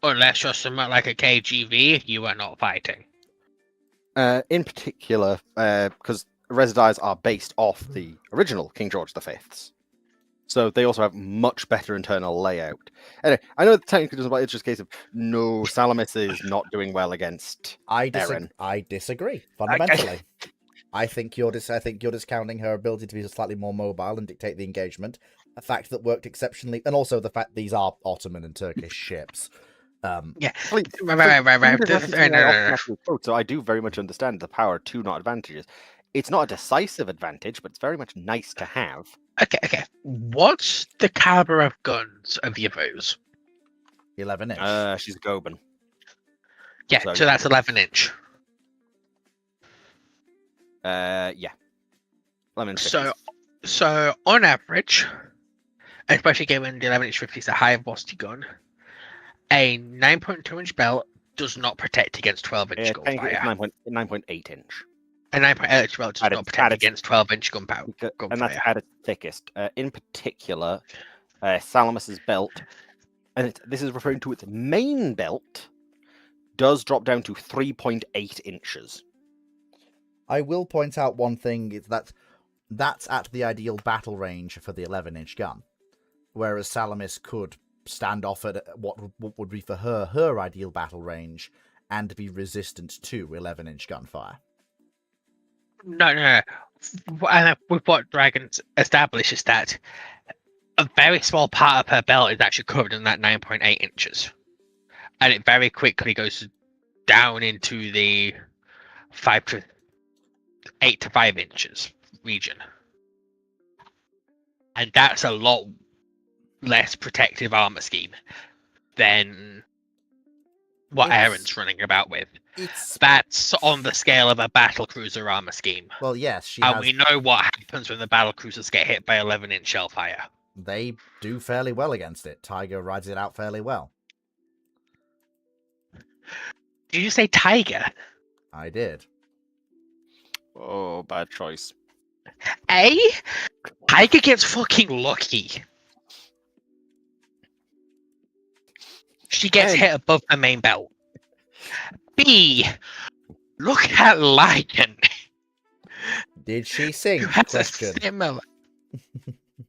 unless you're somewhat like a KGV, you are not fighting. In particular, because Residies are based off the original King George V's. So they also have much better internal layout. Anyway, I know technically doesn't, but it's just a case of no, Salamis is not doing well against Erin. I disagree fundamentally. I think you're discounting her ability to be slightly more mobile and dictate the engagement. A fact that worked exceptionally, and also the fact these are Ottoman and Turkish ships. Yeah, Please, right. So I do very much understand the power to not advantages. It's not a decisive advantage, but it's very much nice to have. Okay. What's the caliber of guns of your foes? 11-inch. She's a Goban. Yeah, so that's 11-inch. Yeah. 11-inch. So on average, especially given the 11-inch 50 is a high velocity gun, a 9.2-inch belt does not protect against 12-inch gunfire. It's 9.8-inch. A 9.8-inch belt does not protect against 12-inch gunfire. And that's at its thickest. In particular, Salamis's belt, and this is referring to its main belt, does drop down to 3.8 inches. I will point out one thing, is that that's at the ideal battle range for the 11-inch gun, whereas Salamis could stand off at what would be for her ideal battle range and be resistant to 11-inch gunfire. No. With what Dragon's established is that a very small part of her belt is actually covered in that 9.8 inches. And it very quickly goes down into the 8 to 5 inches region. And that's a lot less protective armor scheme than what Erin's running about with. That's on the scale of a battlecruiser armor scheme. Well, yes, we know what happens when the battlecruisers get hit by 11-inch shell fire. They do fairly well against it. Tiger rides it out fairly well. Did you say Tiger? I did. Oh, bad choice. Tiger gets fucking lucky. She gets hit above the main belt. B, look at Lion. Did she sing? Similar.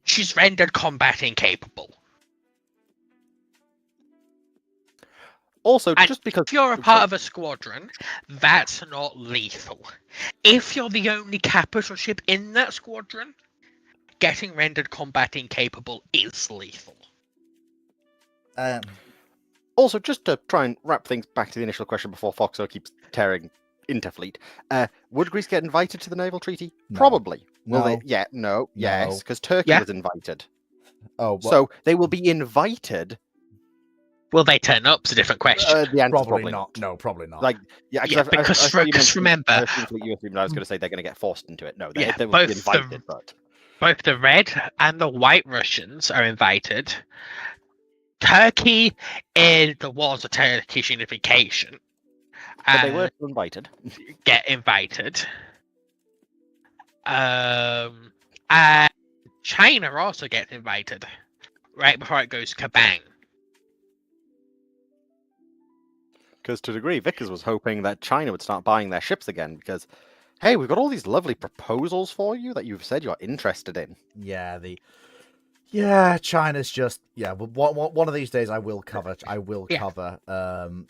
She's rendered combat incapable. Also, and just because if you're a part of a squadron, that's not lethal. If you're the only capital ship in that squadron, getting rendered combat incapable is lethal. Also, just to try and wrap things back to the initial question before Foxo keeps tearing into fleet, would Greece get invited to the naval treaty? No. Probably. No. Will they? Yeah, no, yes, because Turkey was invited. Oh, well, so they will be invited. Will they turn up? It's a different question. The answer probably not. No, probably not. Because remember, I was going to say they're going to get forced into it. No, they will be invited. Both the red and the white Russians are invited. Turkey in the wars of Turkish unification. But they were invited. Get invited. And China also gets invited right before it goes kabang. Because to a degree, Vickers was hoping that China would start buying their ships again because, hey, we've got all these lovely proposals for you that you've said you're interested in. Yeah, China's just but one of these days I will cover. Yeah. Cover China.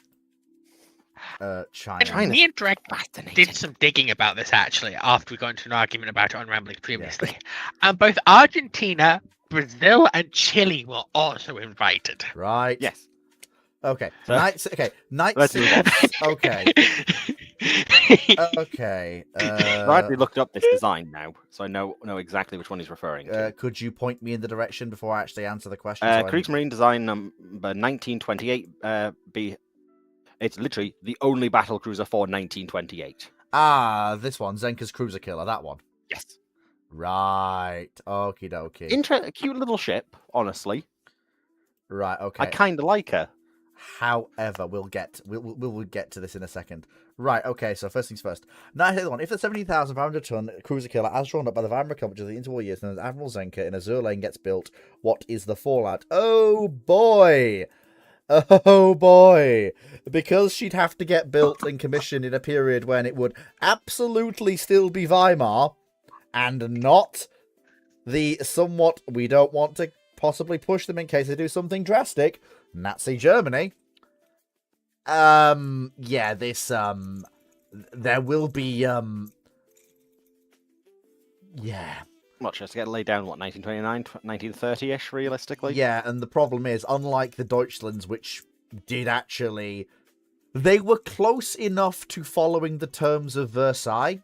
And China's me and Drake fascinating. did some digging about this actually after we got into an argument about it on Rambling previously. And both Argentina, Brazil, and Chile were also invited. Right. Yes. Okay. So- Knights. Okay. Knights. Let's move on. Okay. Okay. I actually looked up this design now, so I know exactly which one he's referring to. Could you point me in the direction before I actually answer the question? So I- Kriegsmarine design number 1928. It's literally the only battle cruiser for 1928. This one, Zenka's Cruiser Killer. That one. Yes. Right. Okie dokie. Cute little ship, honestly. Right. Okay. I kind of like her. However, we'll get to this in a second. Right, okay, so first things first. 981. If the 70,500-ton cruiser killer, as drawn up by the Weimar Compact of the interwar years, known as Admiral Zenka in Azur Lane, gets built, what is the fallout? Oh boy! Oh boy! Because she'd have to get built and commissioned in a period when it would absolutely still be Weimar, and not the somewhat, we don't want to possibly push them in case they do something drastic, Nazi Germany. There will be, What, just to get laid down, 1929, 1930-ish, realistically? Yeah, and the problem is, unlike the Deutschlands, which did actually... They were close enough to following the terms of Versailles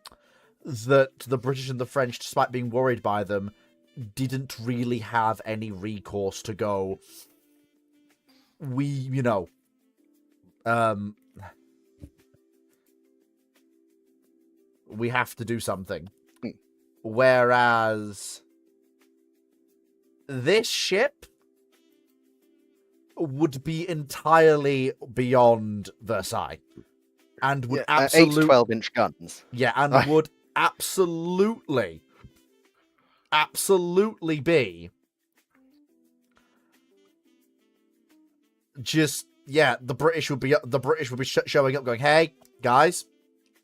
that the British and the French, despite being worried by them, didn't really have any recourse to go... we have to do something. Whereas this ship would be entirely beyond Versailles and would 8 to 12-inch guns. Yeah, and would absolutely be just the British would be showing up going, "Hey guys,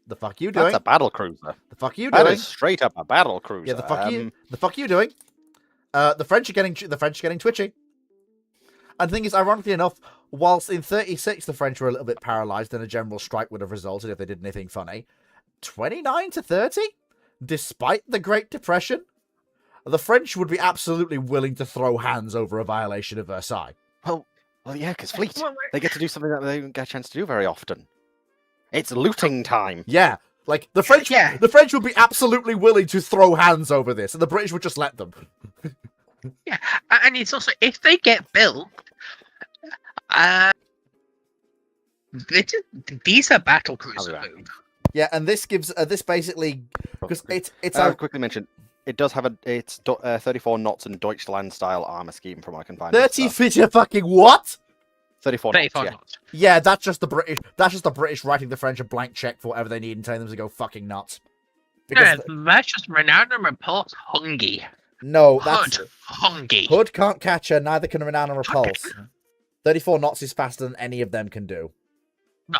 the fuck you doing? That's a battle cruiser. The fuck you That doing? is straight up a battle cruiser. Yeah, the fuck you doing? The French are getting twitchy. And the thing is, ironically enough, whilst in 36 the French were a little bit paralysed and a general strike would have resulted if they did anything funny, 29 to 30, despite the Great Depression, the French would be absolutely willing to throw hands over a violation of Versailles. Well, yeah, because fleet. They get to do something that they don't get a chance to do very often. It's looting time. Yeah, like the French would be absolutely willing to throw hands over this, and the British would just let them. Yeah, and it's also, if they get built, these are battle cruiser mode. Yeah, and this gives this basically because it's I'll quickly mention it does have it's 34 knots and Deutschland style armor scheme from what I can find. 30 feet of fucking what? 34 knots. Yeah, that's just the British. That's just the British writing the French a blank check for whatever they need and telling them to go fucking nuts. Because that's just renown and repulse hungy. No, that's hungy. Hood can't catch her. Neither can renown and repulse. 34 knots is faster than any of them can do. No.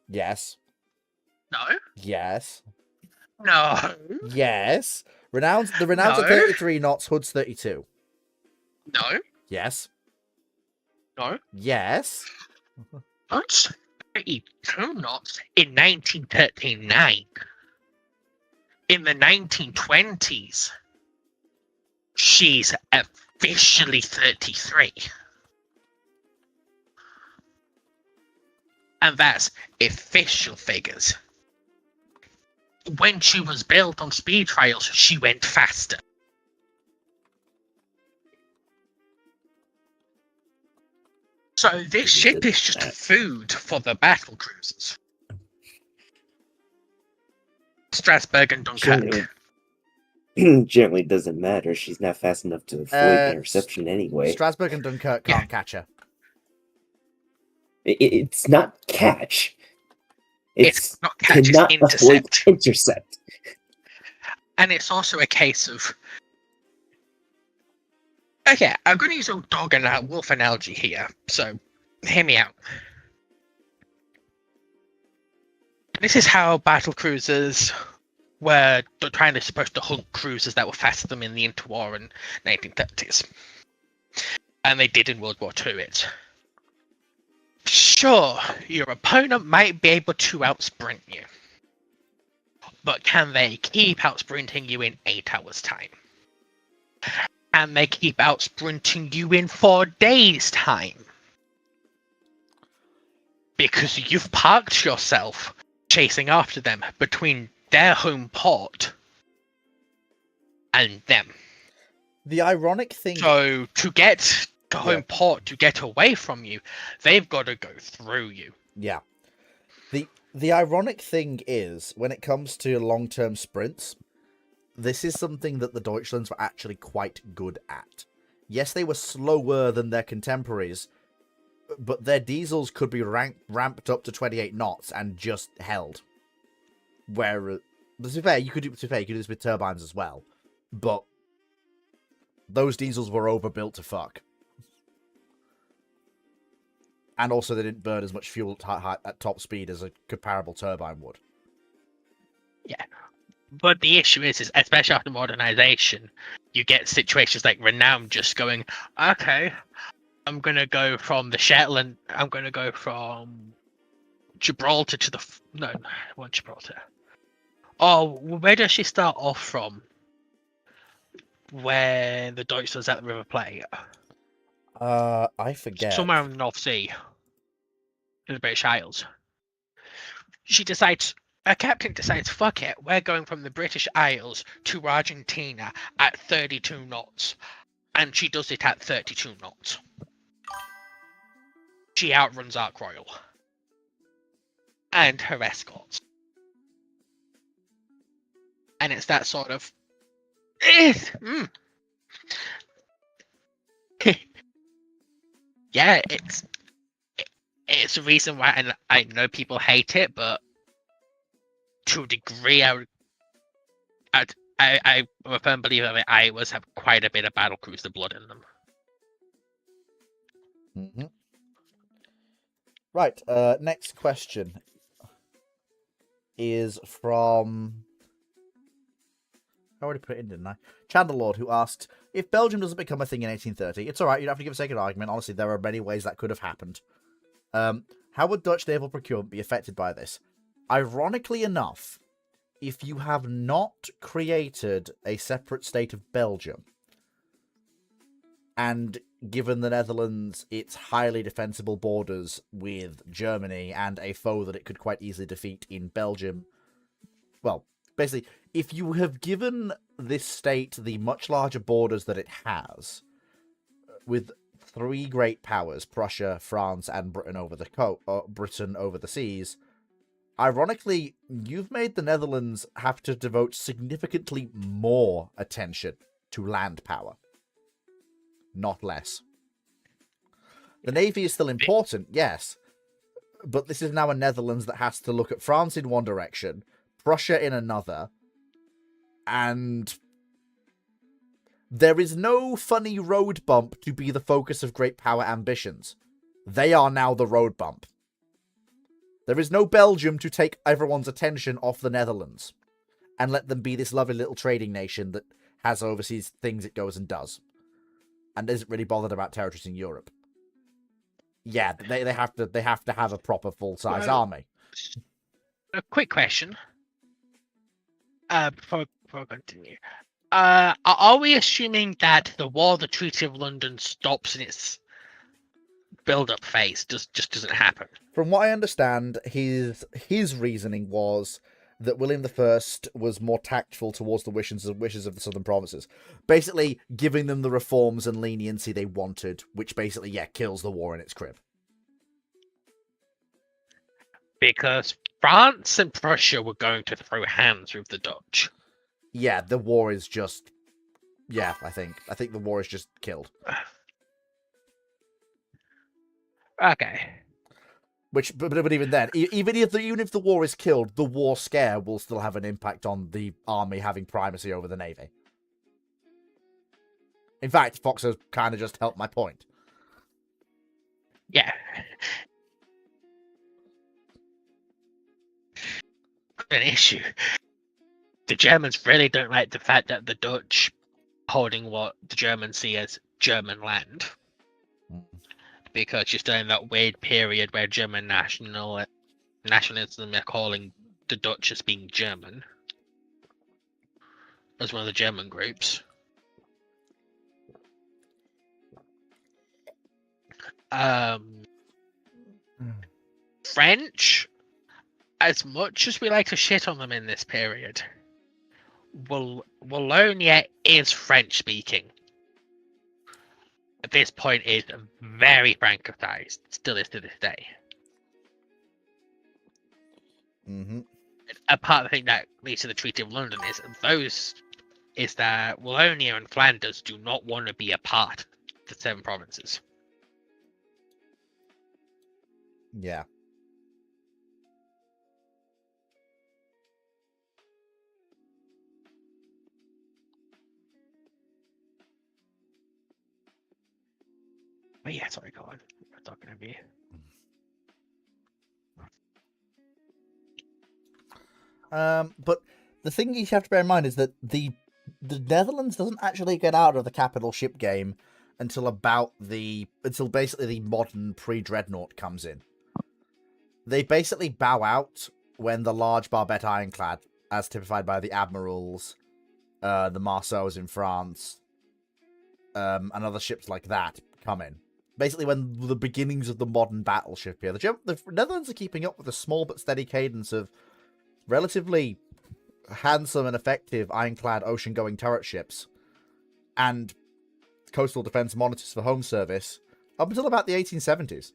Yes. No. Yes. No. Yes. The renown's at 33 knots. Hood's 32. No. Yes. No. Yes. Hood's 32 knots in 1939. In the 1920s, she's officially 33. And that's official figures. When she was built on speed trials, she went faster. So this ship is just food for the battle cruisers. Strasbourg and Dunkirk. Generally doesn't matter. She's not fast enough to avoid interception anyway. Strasbourg and Dunkirk can't catch her. It's not catch. It's not catch, it's cannot avoid intercept. intercept. And it's also a case of... Okay, I'm going to use a dog and a wolf analogy here, so hear me out. This is how battle cruisers were supposed to hunt cruisers that were faster than them in the interwar and 1930s. And they did in World War II. It's sure, your opponent might be able to outsprint you, but can they keep outsprinting you in 8 hours' time? And they keep outsprinting you in 4 days' time? Because you've parked yourself chasing after them between their home port and them. The ironic thing... So to get to home port, to get away from you, they've got to go through you. Yeah. The ironic thing is, when it comes to long-term sprints, this is something that the Deutschlands were actually quite good at. Yes, they were slower than their contemporaries, but their diesels could be ramped up to 28 knots and just held. Where, to be fair, you could do this with turbines as well, but those diesels were overbuilt to fuck. And also, they didn't burn as much fuel at top speed as a comparable turbine would. Yeah. But the issue is especially after modernization, you get situations like Renown just going, okay, I'm going to go from the Shetland, I'm going to go from Gibraltar to the... No, not Gibraltar. Oh, where does she start off from? Where the Deutschland's at the River Plate? I forget. Somewhere in the North Sea. In the British Isles. A captain decides, fuck it, we're going from the British Isles to Argentina at 32 knots. And she does it at 32 knots. She outruns Ark Royal. And her escorts. And it's that sort of... Yeah, it's a reason why, and I know people hate it, but to a degree, I'm a firm believer that Iowas have quite a bit of battlecruiser blood in them. Mm-hmm. Right, next question is from... I already put it in, didn't I? Chandlerlord, who asked, if Belgium doesn't become a thing in 1830, it's alright, you don't have to give a second argument. Honestly, there are many ways that could have happened. How would Dutch naval procurement be affected by this? Ironically enough, if you have not created a separate state of Belgium, and given the Netherlands its highly defensible borders with Germany and a foe that it could quite easily defeat in Belgium, well, basically, if you have given this state the much larger borders that it has, with 3 great powers, Prussia, France, and Britain over the seas, ironically, you've made the Netherlands have to devote significantly more attention to land power. Not less. The Navy is still important, yes, but this is now a Netherlands that has to look at France in one direction, Prussia in another, and there is no funny road bump to be the focus of great power ambitions. They are now the road bump. There is no Belgium to take everyone's attention off the Netherlands and let them be this lovely little trading nation that has overseas things it goes and does and isn't really bothered about territories in Europe. Yeah, they have to have a proper full-size army. A quick question. Before I continue. Are we assuming that the War of the Treaty of London stops in its build-up phase? Just doesn't happen? From what I understand, his reasoning was that William I was more tactful towards the wishes of the southern provinces, basically giving them the reforms and leniency they wanted, which basically, kills the war in its crib. Because France and Prussia were going to throw hands with the Dutch. Yeah, the war is just... Yeah, I think the war is just killed. Okay. But even then, even if the war is killed, the war scare will still have an impact on the army having primacy over the navy. In fact, Fox has kind of just helped my point. Yeah. An issue. The Germans really don't like the fact that the Dutch holding what the Germans see as German land. Because you're still in that weird period where German nationalism are calling the Dutch as being German. As one of the German groups. French, as much as we like to shit on them in this period, Wallonia is French speaking. At this point, is very francophonised, still is to this day. Mm-hmm. A part of the thing that leads to the Treaty of London is that Wallonia and Flanders do not want to be a part of the 7 provinces. Yeah. But yeah, sorry, go on. I'm talking to me. But the thing you have to bear in mind is that the Netherlands doesn't actually get out of the capital ship game until basically the modern pre-dreadnought comes in. They basically bow out when the large barbette ironclad, as typified by the admirals, the Marceaus in France, and other ships like that come in. Basically, when the beginnings of the modern battleship here, the Netherlands are keeping up with a small but steady cadence of relatively handsome and effective ironclad ocean-going turret ships and coastal defense monitors for home service up until about the 1870s.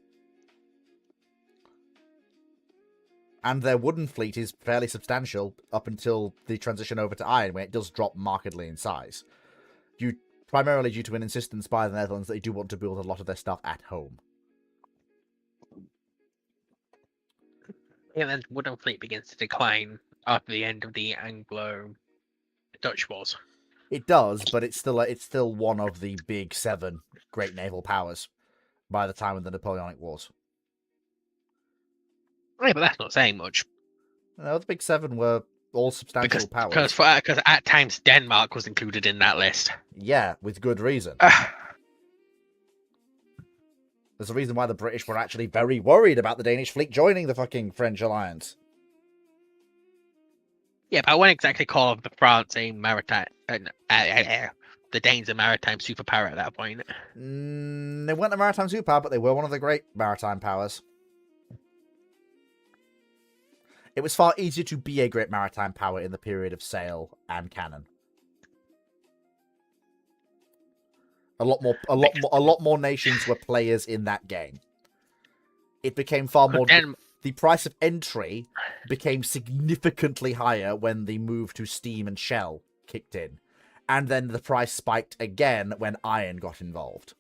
And their wooden fleet is fairly substantial up until the transition over to iron, when it does drop markedly in size. Primarily due to an insistence by the Netherlands that they do want to build a lot of their stuff at home. And then wooden fleet begins to decline after the end of the Anglo-Dutch Wars. It does, but it's still one of the big 7 great naval powers by the time of the Napoleonic Wars. Yeah, but that's not saying much. No, the big 7 were all substantial powers. Because at times Denmark was included in that list. Yeah, with good reason. There's a reason why the British were actually very worried about the Danish fleet joining the fucking French alliance. Yeah, but I wouldn't exactly call the France a maritime... the Danes a maritime superpower at that point. They weren't a maritime superpower, but they were one of the great maritime powers. It was far easier to be a great maritime power in the period of sail and cannon. A lot more nations were players in that game. It became far more. The price of entry became significantly higher when the move to steam and shell kicked in, and then the price spiked again when iron got involved.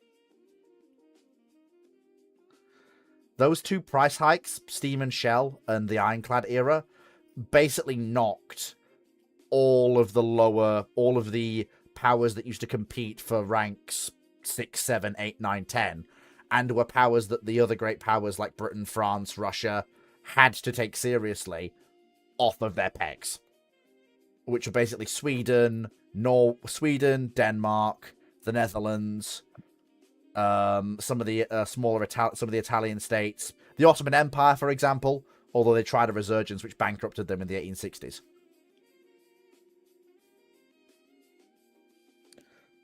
Those 2 price hikes, steam and shell, and the ironclad era, basically knocked all of the powers that used to compete for ranks 6, 7, 8, 9, 10, and were powers that the other great powers like Britain, France, Russia had to take seriously off of their pegs. Which were basically Sweden, Denmark, the Netherlands, some of the Italian states, the Ottoman Empire, for example, although they tried a resurgence which bankrupted them in the 1860s.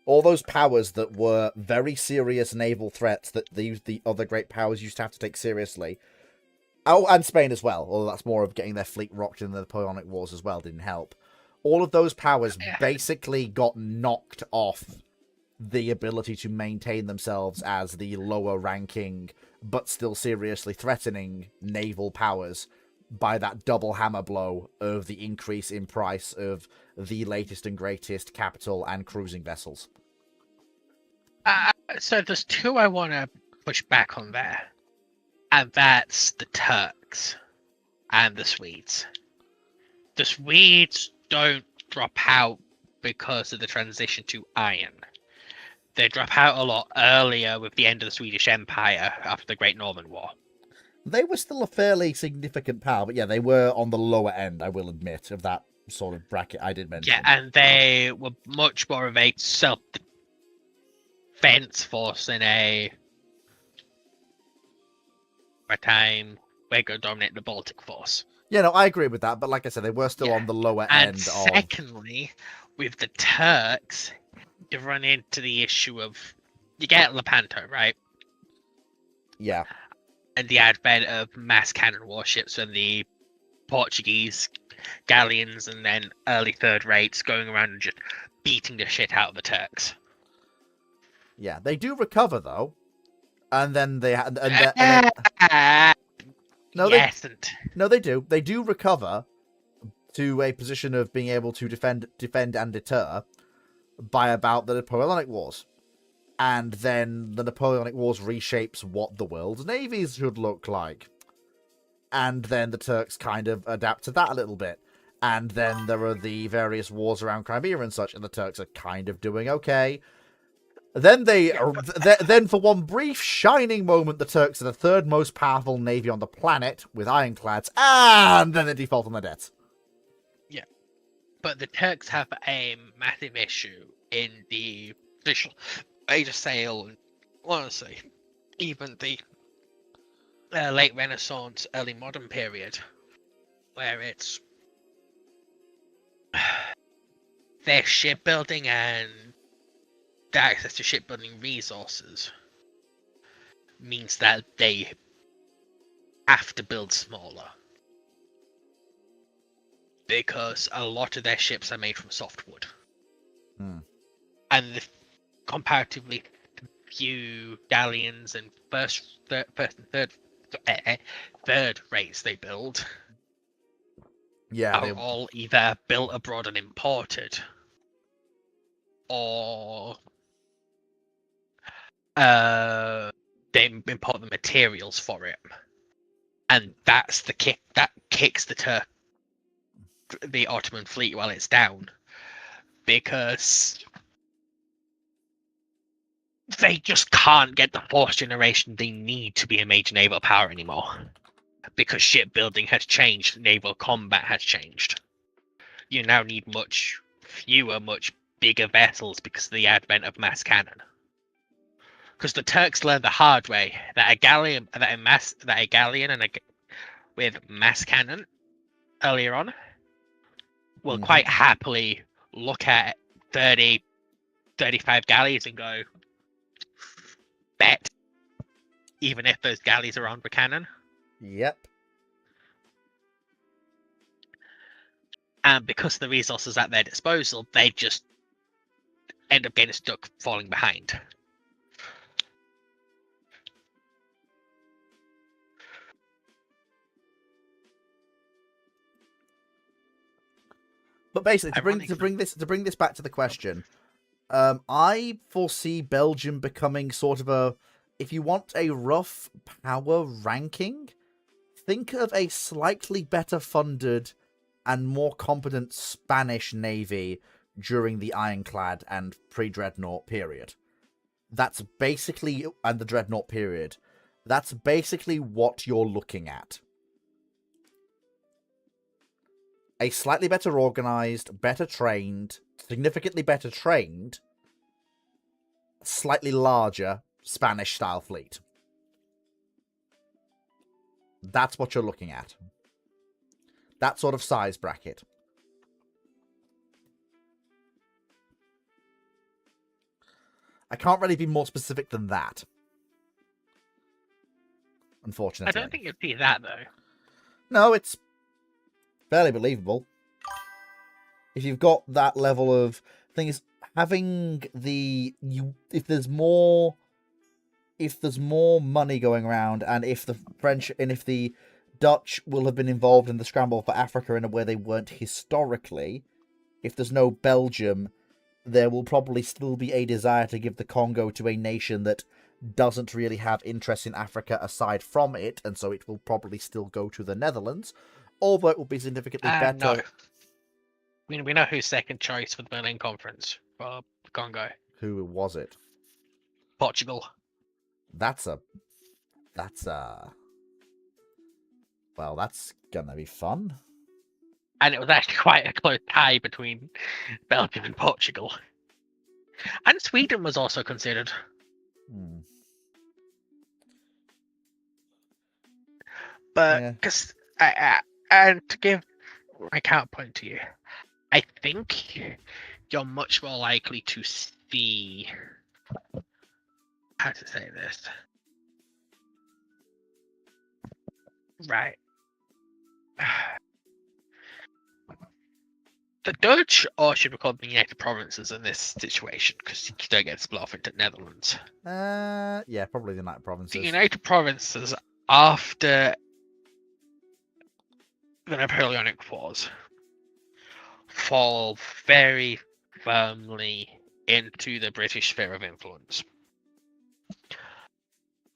All those powers that were very serious naval threats that the other great powers used to have to take seriously. Oh, and Spain as well, although that's more of getting their fleet rocked in the Napoleonic Wars as well, didn't help. All of those powers basically got knocked off the ability to maintain themselves as the lower ranking, but still seriously threatening naval powers by that double hammer blow of the increase in price of the latest and greatest capital and cruising vessels. So there's 2 I want to push back on there. And that's the Turks and the Swedes. The Swedes don't drop out because of the transition to iron. They drop out a lot earlier with the end of the Swedish Empire after the Great Northern War. They were still a fairly significant power, but yeah, they were on the lower end, I will admit, of that sort of bracket I did mention. Yeah, and they were much more of a self-defense force than a maritime where go dominate the Baltic force. Yeah, no, I agree with that, but like I said, they were still Yeah. on the lower And end of... secondly, with the Turks, you run into the issue of you get Lepanto, right? Yeah. And the advent of mass cannon warships and the Portuguese galleons and then early third rates going around and just beating the shit out of the Turks. Yeah, they do recover, though. And then they... No, yes, no, they do. They do recover to a position of being able to defend and deter by about the Napoleonic Wars. And then the Napoleonic Wars reshapes what the world's navies should look like. And then the Turks kind of adapt to that a little bit. And then there are the various wars around Crimea and such, and the Turks are kind of doing okay. Then then for one brief shining moment, the Turks are the third most powerful navy on the planet with ironclads, and then they default on their debts. Yeah, but the Turks have a massive issue in the traditional age of sail, and honestly, even the late Renaissance, early modern period, where it's their shipbuilding and the access to shipbuilding resources means that they have to build smaller. Because a lot of their ships are made from softwood. And the comparatively few galleons and third rates they build are all either built abroad and imported, or they import the materials for it, and that's the kick that kicks the Ottoman fleet while it's down, because they just can't get the force generation they need to be a major naval power anymore, because shipbuilding has changed, naval combat has changed. You now need much fewer, much bigger vessels because of the advent of mass cannon. Because the Turks learned the hard way that a galleon with mass cannon earlier on will quite happily look at 30, 35 galleys and go, bet, even if those galleys are armed with cannon. Yep. And because of the resources at their disposal, they just end up getting stuck falling behind. But basically, to bring this back to the question, I foresee Belgium becoming sort of a, if you want a rough power ranking, think of a slightly better funded and more competent Spanish navy during the Ironclad and pre-Dreadnought period. That's basically, and the Dreadnought period, that's basically what you're looking at. A slightly better organized, better trained, significantly better trained, slightly larger Spanish-style fleet. That's what you're looking at. That sort of size bracket. I can't really be more specific than that. Unfortunately. I don't think it'd be that, though. No, it's fairly believable. If you've got that level of things, having if there's more money going around, and if the French and if the Dutch will have been involved in the scramble for Africa in a way they weren't historically, if there's no Belgium, there will probably still be a desire to give the Congo to a nation that doesn't really have interest in Africa aside from it, and so it will probably still go to the Netherlands, although it will be significantly better. No. We know who's second choice for the Berlin Conference for Congo. Who was it? Portugal. That's gonna be fun. And it was actually quite a close tie between Belgium and Portugal. And Sweden was also considered. Hmm. But Yeah. because and to give my counterpoint to you, I think you're much more likely to see how to say this. Right. The Dutch, or should we call them the United Provinces in this situation, because you don't get split off into Netherlands. Yeah, probably the United Provinces. The United Provinces, after the Napoleonic Wars, fall very firmly into the British sphere of influence.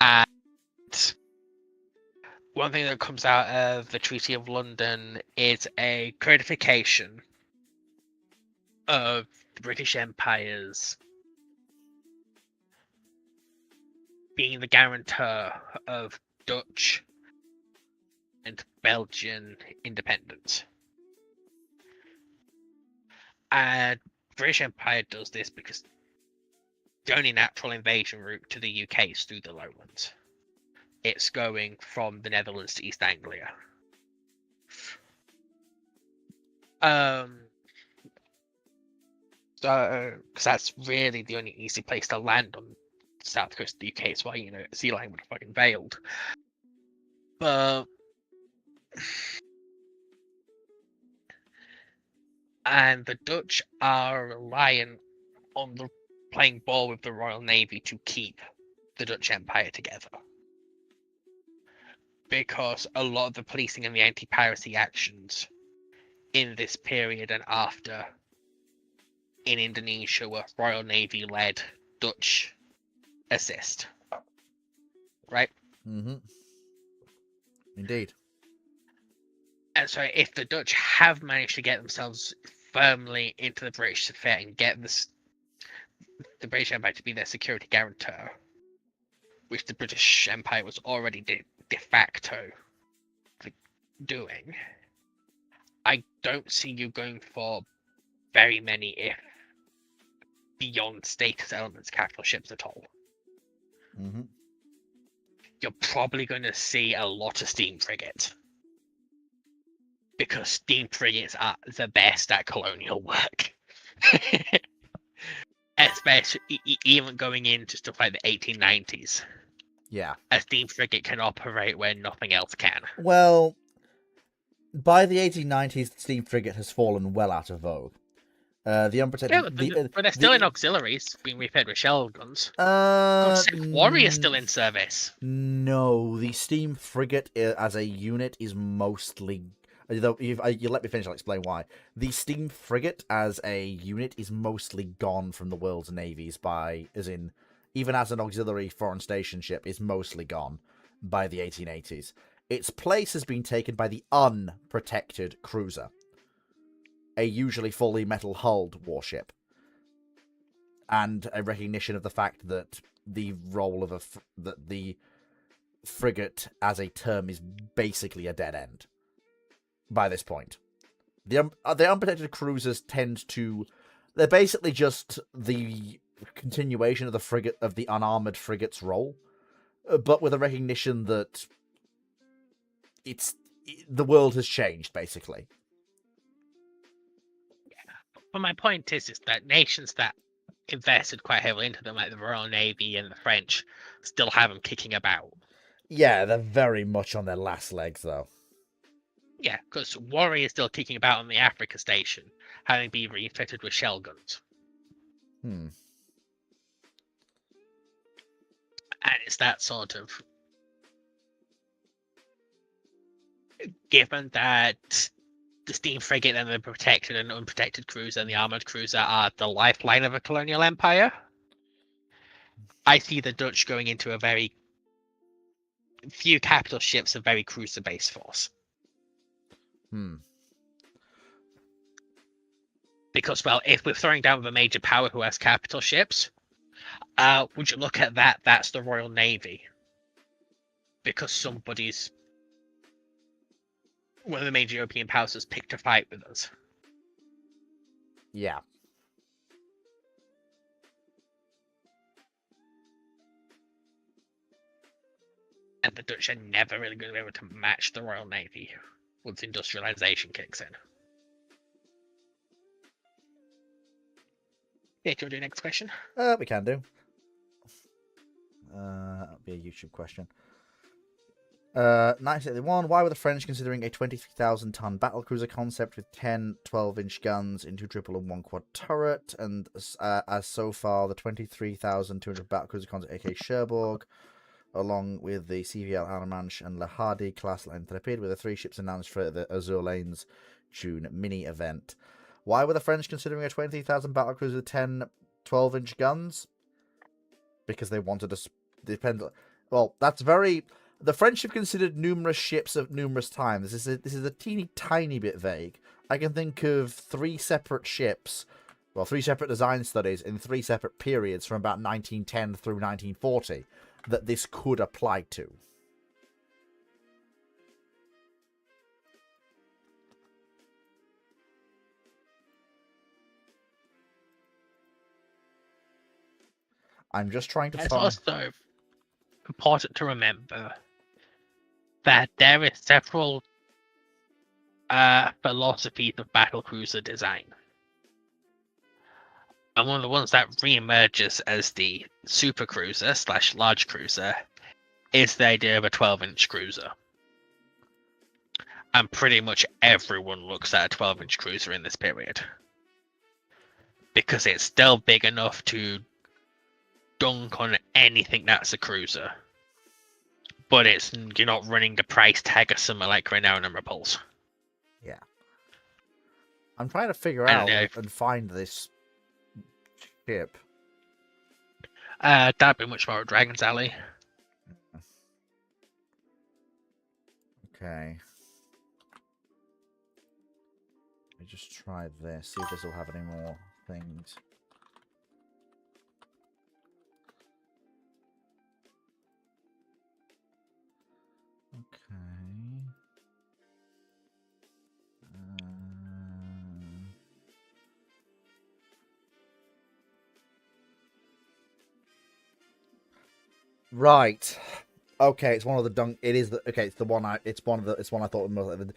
And one thing that comes out of the Treaty of London is a codification of the British Empire's being the guarantor of Dutch and Belgian independence. And the British Empire does this because the only natural invasion route to the UK is through the lowlands. It's going from the Netherlands to East Anglia. So, because that's really the only easy place to land on the south coast of the UK. It's why, sea line would have fucking failed. But and the Dutch are reliant on playing ball with the Royal Navy to keep the Dutch Empire together. Because a lot of the policing and the anti-piracy actions in this period and after in Indonesia were Royal Navy led, Dutch assist. Right? Mm-hmm. Indeed. And so if the Dutch have managed to get themselves firmly into the British sphere and get the British Empire to be their security guarantor, which the British Empire was already de facto doing, I don't see you going for very many, if beyond status elements, capital ships at all. Mm-hmm. You're probably going to see a lot of steam frigates. Because steam frigates are the best at colonial work. Especially even going into stuff like the 1890s. Yeah. A steam frigate can operate where nothing else can. Well, by the 1890s, the steam frigate has fallen well out of vogue. The unprotected, but they're still in auxiliaries, being repaired with shell guns. Warrior still in service. No, the steam frigate as a unit is mostly. You let me finish, I'll explain why. The steam frigate as a unit is mostly gone from the world's navies even as an auxiliary foreign station ship, is mostly gone by the 1880s. Its place has been taken by the unprotected cruiser, a usually fully metal-hulled warship, and a recognition of the fact that the role of the frigate as a term is basically a dead end by this point. The unprotected cruisers they're basically just the continuation of the unarmored frigate's role, but with a recognition that the world has changed, basically. But my point is that nations that invested quite heavily into them, like the Royal Navy and the French, still have them kicking about. Yeah, they're very much on their last legs, though. Yeah, because Warrior is still kicking about on the Africa station, having been refitted with shell guns. Hmm. And it's that sort of... Given that the steam frigate and the protected and unprotected cruiser and the armored cruiser are the lifeline of a colonial empire, I see the Dutch going into a very few capital ships, a very cruiser-based force. Hmm. Because, well, if we're throwing down with a major power who has capital ships, would you look at that? That's the Royal Navy. Because one of the major European powers has picked a fight with us. Yeah. And the Dutch are never really going to be able to match the Royal Navy once industrialization kicks in. Yeah, do you want to do the next question? We can do. That'll be a YouTube question. 1971. Why were the French considering a 23,000-ton battlecruiser concept with 10 12-inch guns into triple and one quad turret, and as so far the 23,200 battlecruiser concept, aka Cherbourg, along with the CVL Alamanche and Le Hardy class Intrepid, with the 3 ships announced for the Azur Lanes June mini event. Why were the French considering a 23,000 battlecruiser with 10 12-inch guns? Because they wanted to depend. Well, that's very. The French have considered numerous ships at numerous times. This is a teeny tiny bit vague. I can think of 3 separate ships, 3 separate design studies in 3 separate periods from about 1910 through 1940 that this could apply to. I'm just trying to It's find. also important to remember that there is several philosophies of battlecruiser design. And one of the ones that re-emerges as the supercruiser / large cruiser is the idea of a 12-inch cruiser. And pretty much everyone looks at a 12-inch cruiser in this period. Because it's still big enough to dunk on anything that's a cruiser. But you're not running the price tag of something like Renown and Repulse. Yeah. I'm trying to figure I out don't know. and find this ship. That'd be much more a Dragon's Alley. Okay. Let me just try this. See if this will have any more things. Okay. Right. Okay, it's one of the Dunk. It is the okay. It's the one I. It's one of the. It's one I thought was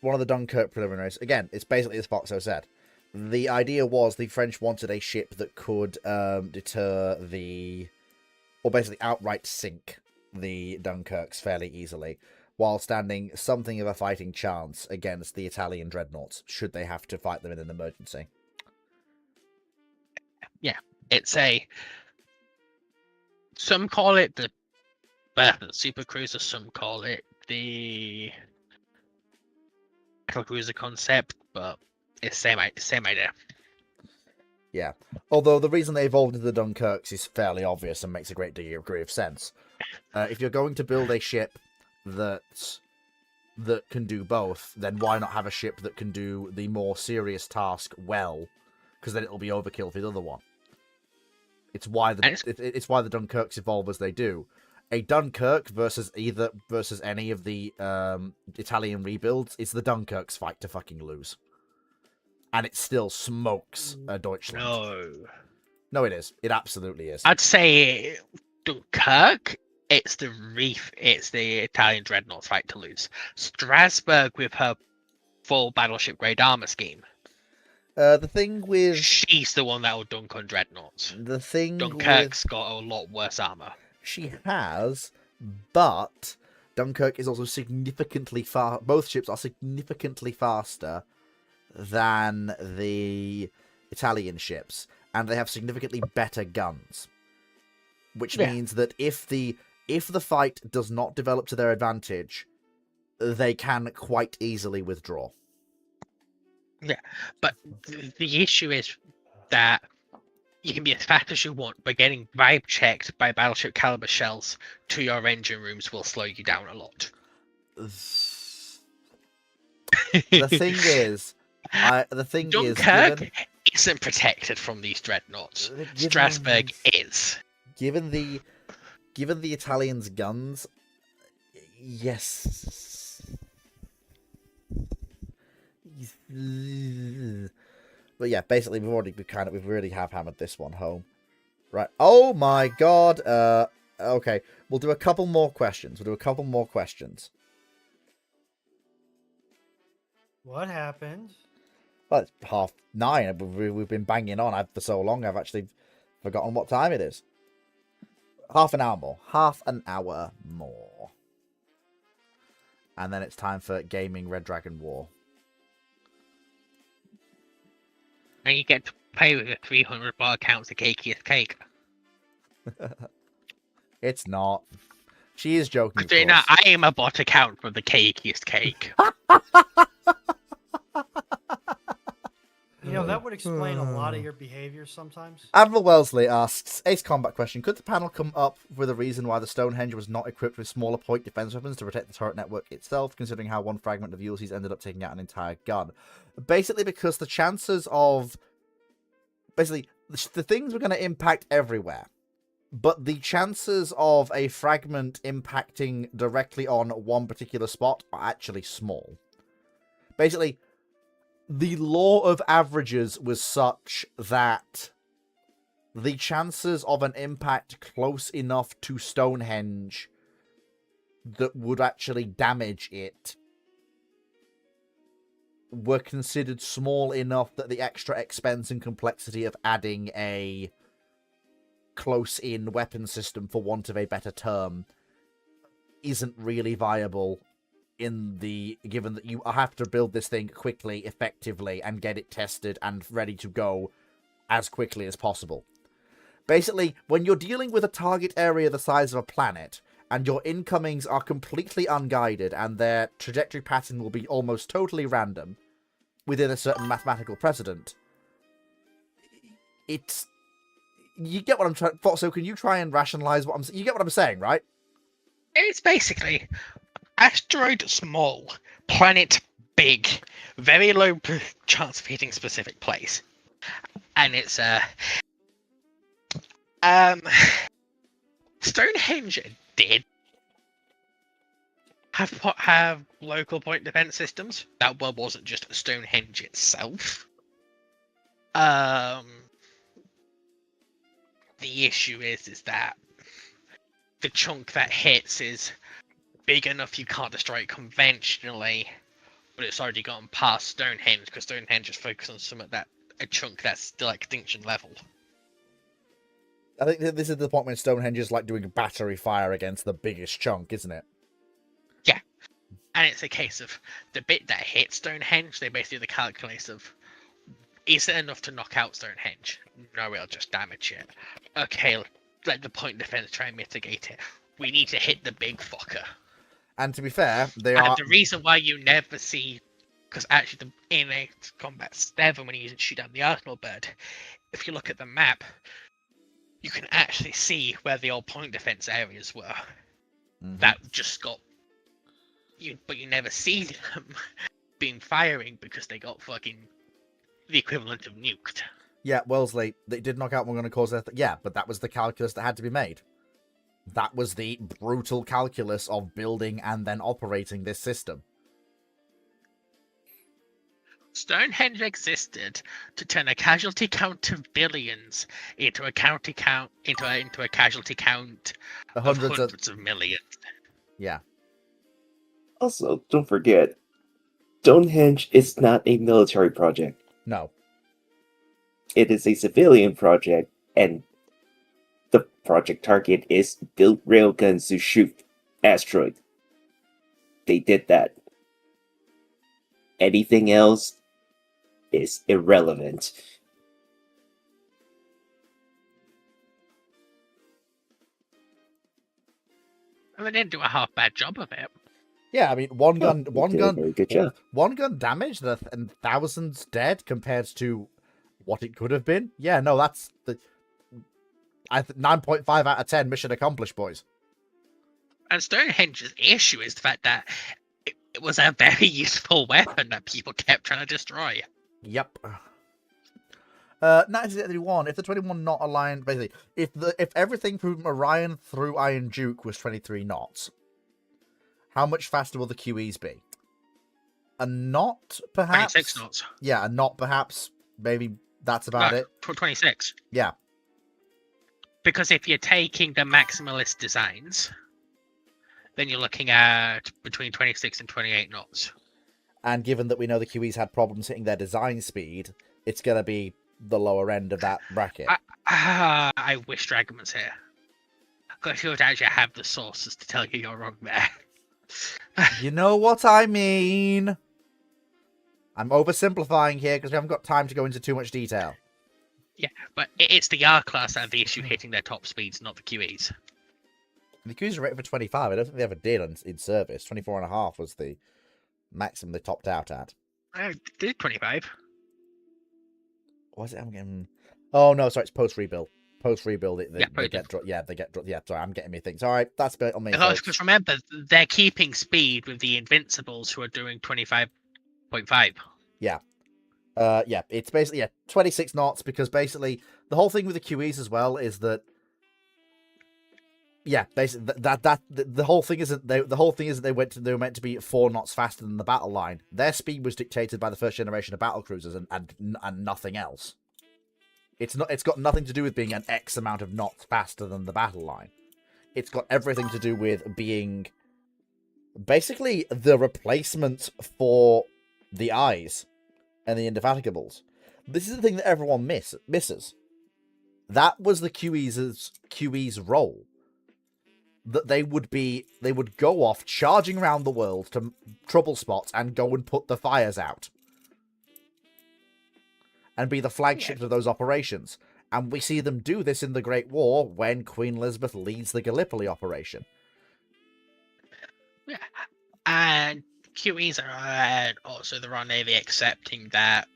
one of the Dunkirk preliminaries. Again, it's basically as Foxo said. The idea was the French wanted a ship that could deter or basically outright sink the Dunkirks fairly easily, while standing something of a fighting chance against the Italian dreadnoughts, should they have to fight them in an emergency. Yeah, some call it the super cruiser, some call it the battle cruiser concept, but it's same idea. Yeah. Although the reason they evolved into the Dunkirks is fairly obvious and makes a great degree of sense. If you're going to build a ship that can do both, then why not have a ship that can do the more serious task well? Because then it'll be overkill for the other one. It's why it's why the Dunkirks evolve as they do. A Dunkirk versus any of the Italian rebuilds is the Dunkirk's fight to fucking lose. And it still smokes Deutschland. No, it is. It absolutely is. I'd say Dunkirk, it's the Italian dreadnoughts fight to lose. Strasbourg with her full battleship grade armor scheme. The thing with she's the one that will dunk on dreadnoughts. The thing Dunkirk's got a lot worse armor. She has, but Dunkirk is also significantly far. Both ships are significantly faster than the Italian ships, and they have significantly better guns. Which means that if the fight does not develop to their advantage, they can quite easily withdraw. Yeah, but the issue is that You can be as fast as you want, but getting vibe checked by battleship caliber shells to your engine rooms will slow you down a lot. The thing is, Dunkirk given isn't protected from these dreadnoughts. given- Strasbourg is. given the Italians' guns, yes. But yeah, basically we really have hammered this one home. Right. Oh my god. Okay. We'll do a couple more questions. What happened? Well, it's 9:30. We've been banging on for so long, I've actually forgotten what time it is. Half an hour more. And then it's time for gaming Red Dragon War. And you get to pay with a 300 bar account of cakiest cake. It's not. She is joking. Of Because course. I am a bot account for the cakiest cake. You know, that would explain a lot of your behavior sometimes. Admiral Wellesley asks, Ace Combat question, could the panel come up with a reason why the Stonehenge was not equipped with smaller point defense weapons to protect the turret network itself, considering how one fragment of Ulysses ended up taking out an entire gun? Basically, because the chances of... Basically, the things were going to impact everywhere, but the chances of a fragment impacting directly on one particular spot are actually small. Basically, the law of averages was such that the chances of an impact close enough to Stonehenge that would actually damage it were considered small enough that the extra expense and complexity of adding a close-in weapon system, for want of a better term, isn't really viable given that you have to build this thing quickly, effectively, and get it tested and ready to go as quickly as possible. Basically, when you're dealing with a target area the size of a planet, and your incomings are completely unguided, and their trajectory pattern will be almost totally random, within a certain mathematical precedent, it's... You get what I'm trying... So can you try and rationalize what I'm... You get what I'm saying, right? It's basically asteroid small, planet big, very low chance of hitting specific place, and it's Stonehenge did have local point defense systems. That one wasn't just Stonehenge itself. The issue is that the chunk that hits is big enough you can't destroy it conventionally, but it's already gone past Stonehenge because Stonehenge is focused on some of a chunk that's still extinction level. I think this is the point when Stonehenge is like doing a battery fire against the biggest chunk, isn't it? Yeah, and it's a case of the bit that hits Stonehenge, they basically do the calculus of, is it enough to knock out Stonehenge? No, it'll just damage it. Okay, let the point defense try and mitigate it. We need to hit the big fucker. And to be fair, The reason why you never see, because actually in a Combat 7, when you shoot down the Arsenal bird, if you look at the map, you can actually see where the old point defense areas were. Mhm. That just got but you never see them being firing because they got fucking the equivalent of nuked. Yeah, Wellesley, they did knock out one going to cause death. Yeah, but that was the calculus that had to be made. That was the brutal calculus of building and then operating this system. Stonehenge existed to turn a casualty count of billions into a casualty count of hundreds of millions. Yeah. Also, don't forget, Stonehenge is not a military project. No. It is a civilian project, and the project target is build railguns to shoot asteroid. They did that. Anything else is irrelevant. And they didn't do a half bad job of it. Yeah, I mean, one gun, They did a very good job. one gun damaged and thousands dead compared to what it could have been. Yeah, no, 9.5 out of 10 mission accomplished, boys. And Stonehenge's issue is the fact that it was a very useful weapon that people kept trying to destroy. Yep. 1981. If the 21 knot aligned, basically, if everything from Orion through Iron Duke was 23 knots, how much faster will the QEs be? A knot, perhaps. 26 knots. Yeah, a knot, perhaps. Maybe that's about No, it. 26. Yeah. Because if you're taking the maximalist designs, then you're looking at between 26 and 28 knots. And given that we know the QEs had problems hitting their design speed, it's going to be the lower end of that bracket. I wish Dragon was here. Because he would actually have the sources to tell you you're wrong there. You know what I mean? I'm oversimplifying here because we haven't got time to go into too much detail. Yeah, but it's the R class that have the issue hitting their top speeds, not the QEs. The QEs are rated for 25. I don't think they ever did in service. 24.5 was the maximum they topped out at. I did 25. Was it? I'm getting... Oh, no, sorry, it's post-rebuild. Post-rebuild, they post- get dropped. Yeah, they get dropped. Yeah, sorry, I'm getting me things. All right, that's a bit on me. Because remember, they're keeping speed with the Invincibles who are doing 25.5. Yeah, it's basically 26 knots because basically the whole thing with the QEs as well is that basically the whole thing is that they were meant to be 4 knots faster than the battle line. Their speed was dictated by the first generation of battle cruisers and nothing else. It's got nothing to do with being an X amount of knots faster than the battle line. It's got everything to do with being basically the replacement for the eyes and the Indefatigables. This is the thing that everyone misses. That was the QE's role. That they would go off charging around the world to trouble spots and go and put the fires out. And be the flagships of those operations. And we see them do this in the Great War when Queen Elizabeth leads the Gallipoli operation. Yeah, and QEs are also the Royal Navy accepting that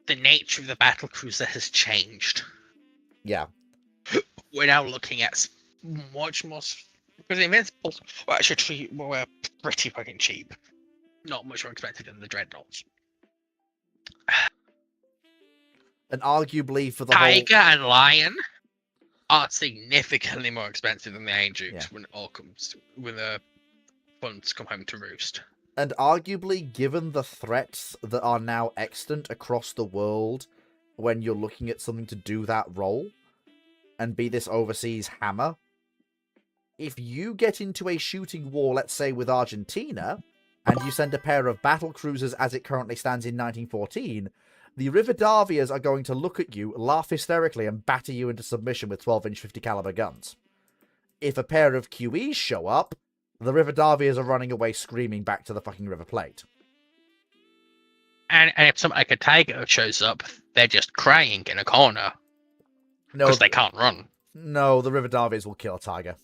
the nature of the battle cruiser has changed. Yeah. We're now looking at much more... Because the Invincibles were pretty fucking cheap. Not much more expensive than the Dreadnoughts. And arguably for the Tiger and Lion are significantly more expensive than the Iron Dukes when the funds come home to roost. And arguably, given the threats that are now extant across the world, when you're looking at something to do that role, and be this overseas hammer, if you get into a shooting war, let's say with Argentina, and you send a pair of battle cruisers as it currently stands in 1914, the Rivadavias are going to look at you, laugh hysterically, and batter you into submission with 12-inch 50 caliber guns. If a pair of QEs show up, the Rivadavias are running away screaming back to the fucking River Plate. And if something like a Tiger shows up, they're just crying in a corner. Because they can't run. No, the Rivadavias will kill a Tiger.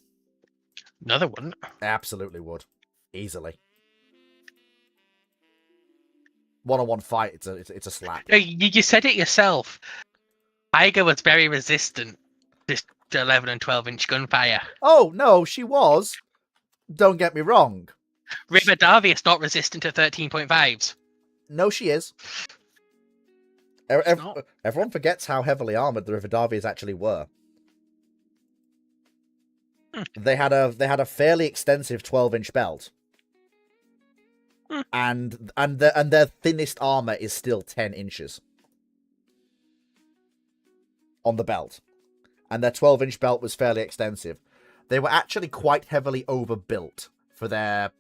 No, they wouldn't. They absolutely would. Easily. One-on-one fight, it's a slap. No, you said it yourself. Tiger was very resistant to 11 and 12-inch gunfire. Oh, no, she was. Don't get me wrong. Rivadavia's not resistant to 13.5s. No, she is. Everyone forgets how heavily armored the Rivadavias actually were. They had a fairly extensive 12-inch belt. And their thinnest armor is still 10 inches on the belt. And their 12-inch belt was fairly extensive. They were actually quite heavily overbuilt for their...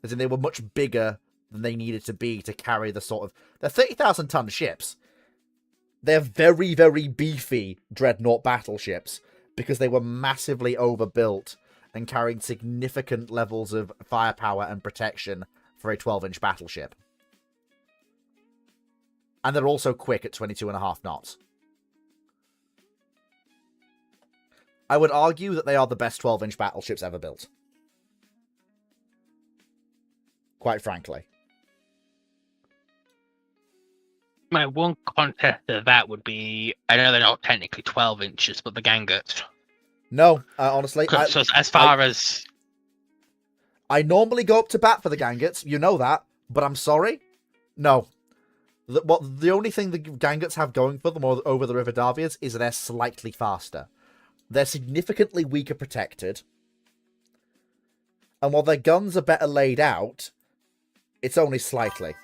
As in, they were much bigger than they needed to be to carry the sort of... They're 30,000-ton ships. They're very, very beefy dreadnought battleships because they were massively overbuilt and carrying significant levels of firepower and protection for a 12-inch battleship. And they're also quick at 22.5 knots. I would argue that they are the best 12-inch battleships ever built. Quite frankly. My one contest of that would be, I know they're not technically 12 inches, but the Gangers. No, honestly, So as far as... I normally go up to bat for the Gangets, you know that, but I'm sorry, no. The only thing the Gangets have going for them over the Rivadavias is they're slightly faster. They're significantly weaker protected. And while their guns are better laid out, it's only slightly.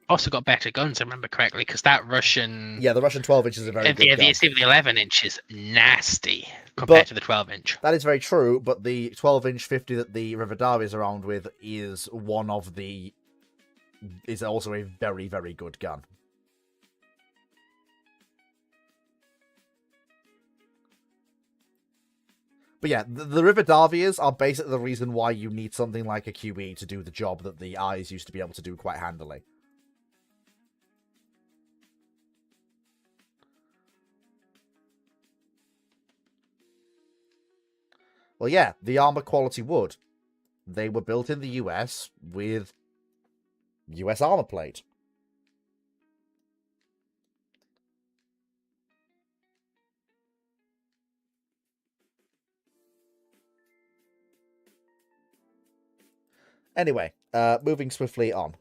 Also got better guns, I remember correctly, because that Russian... Yeah, the Russian 12 inch is a very good gun. The 11 inch is nasty compared to the 12 inch. That is very true, but the 12 inch 50 that the Rivadavias are armed with is also a very, very good gun. But yeah, the Rivadavias are basically the reason why you need something like a QE to do the job that the eyes used to be able to do quite handily. Well, yeah, the armor quality would. They were built in the US with US armor plate. Anyway, moving swiftly on.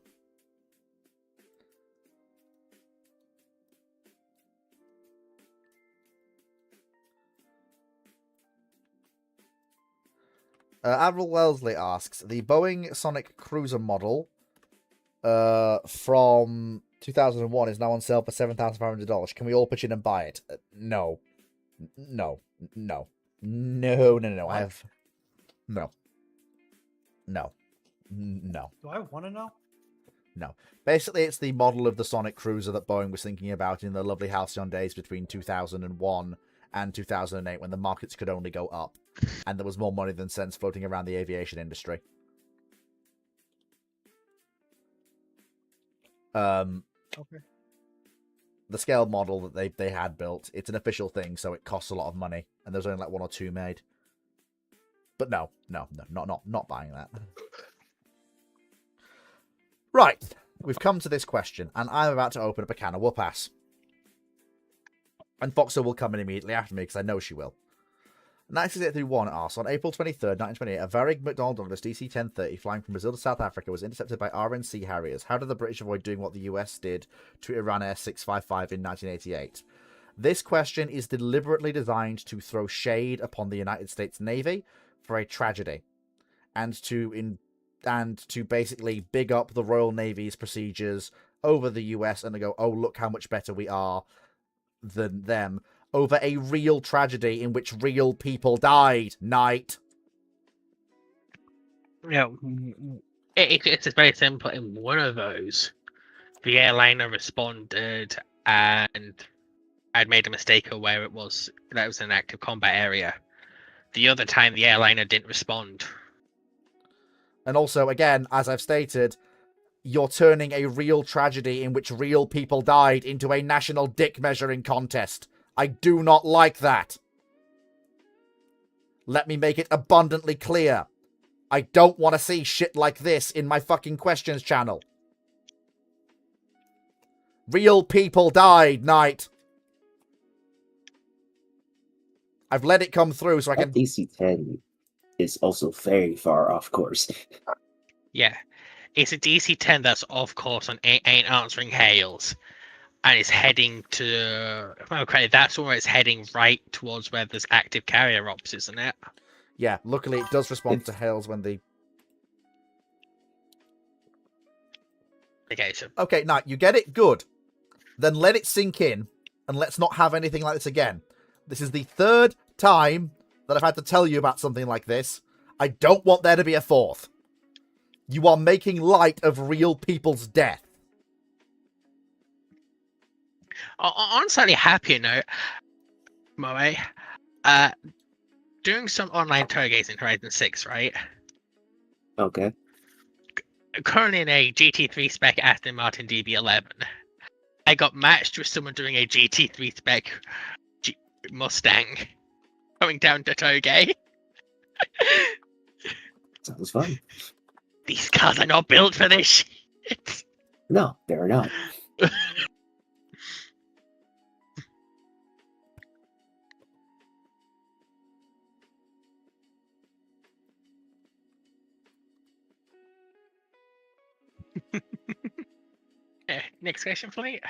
Admiral Wellesley asks, the Boeing Sonic Cruiser model from 2001 is now on sale for $7,500. Can we all pitch in and buy it? No. No. No. No, no, no. I have... No. No. No. Do I want to know? No. Basically, it's the model of the Sonic Cruiser that Boeing was thinking about in the lovely halcyon days between 2001 and 2008 when the markets could only go up and there was more money than sense floating around the aviation industry. Okay. The scale model that they had built, it's an official thing, so it costs a lot of money, and there's only like one or two made. But no, not buying that. Right, we've come to this question, and I'm about to open up a can of whoop-ass. And Foxo will come in immediately after me, because I know she will. 1931 asks, on April 23rd, 1928, a Varig McDonnell Douglas DC-1030 flying from Brazil to South Africa was intercepted by RNC Harriers. How did the British avoid doing what the US did to Iran Air 655 in 1988? This question is deliberately designed to throw shade upon the United States Navy for a tragedy, and to basically big up the Royal Navy's procedures over the US and to go, oh, look how much better we are than them, over a real tragedy in which real people died. Night. Yeah, it's very simple. In one of those, the airliner responded and I'd made a mistake of where it was. That was an active combat area. The other time, the airliner didn't respond. And also, again, as I've stated, you're turning a real tragedy in which real people died into a national dick measuring contest. I do not like that. Let me make it abundantly clear. I don't want to see shit like this in my fucking questions channel. Real people died, Knight. I've let it come through so I can... That DC-10 is also very far off course. Yeah. It's a DC-10 that's off course and ain't answering hails. And it's heading to... If I'm correct, that's where it's heading right towards where there's active carrier ops, isn't it? Yeah, luckily it does respond to hails when the... Okay, so... Okay, now, you get it? Good. Then let it sink in, and let's not have anything like this again. This is the third time that I've had to tell you about something like this. I don't want there to be a fourth. You are making light of real people's death. On a slightly happier note, Moe, doing some online interrogating in Horizon 6, right? Okay. Currently in a GT3 spec Aston Martin DB11. I got matched with someone doing a GT3 spec Mustang going down to Toge. Sounds fun. These cars are not built for this shit. No, they're not. Next question, please.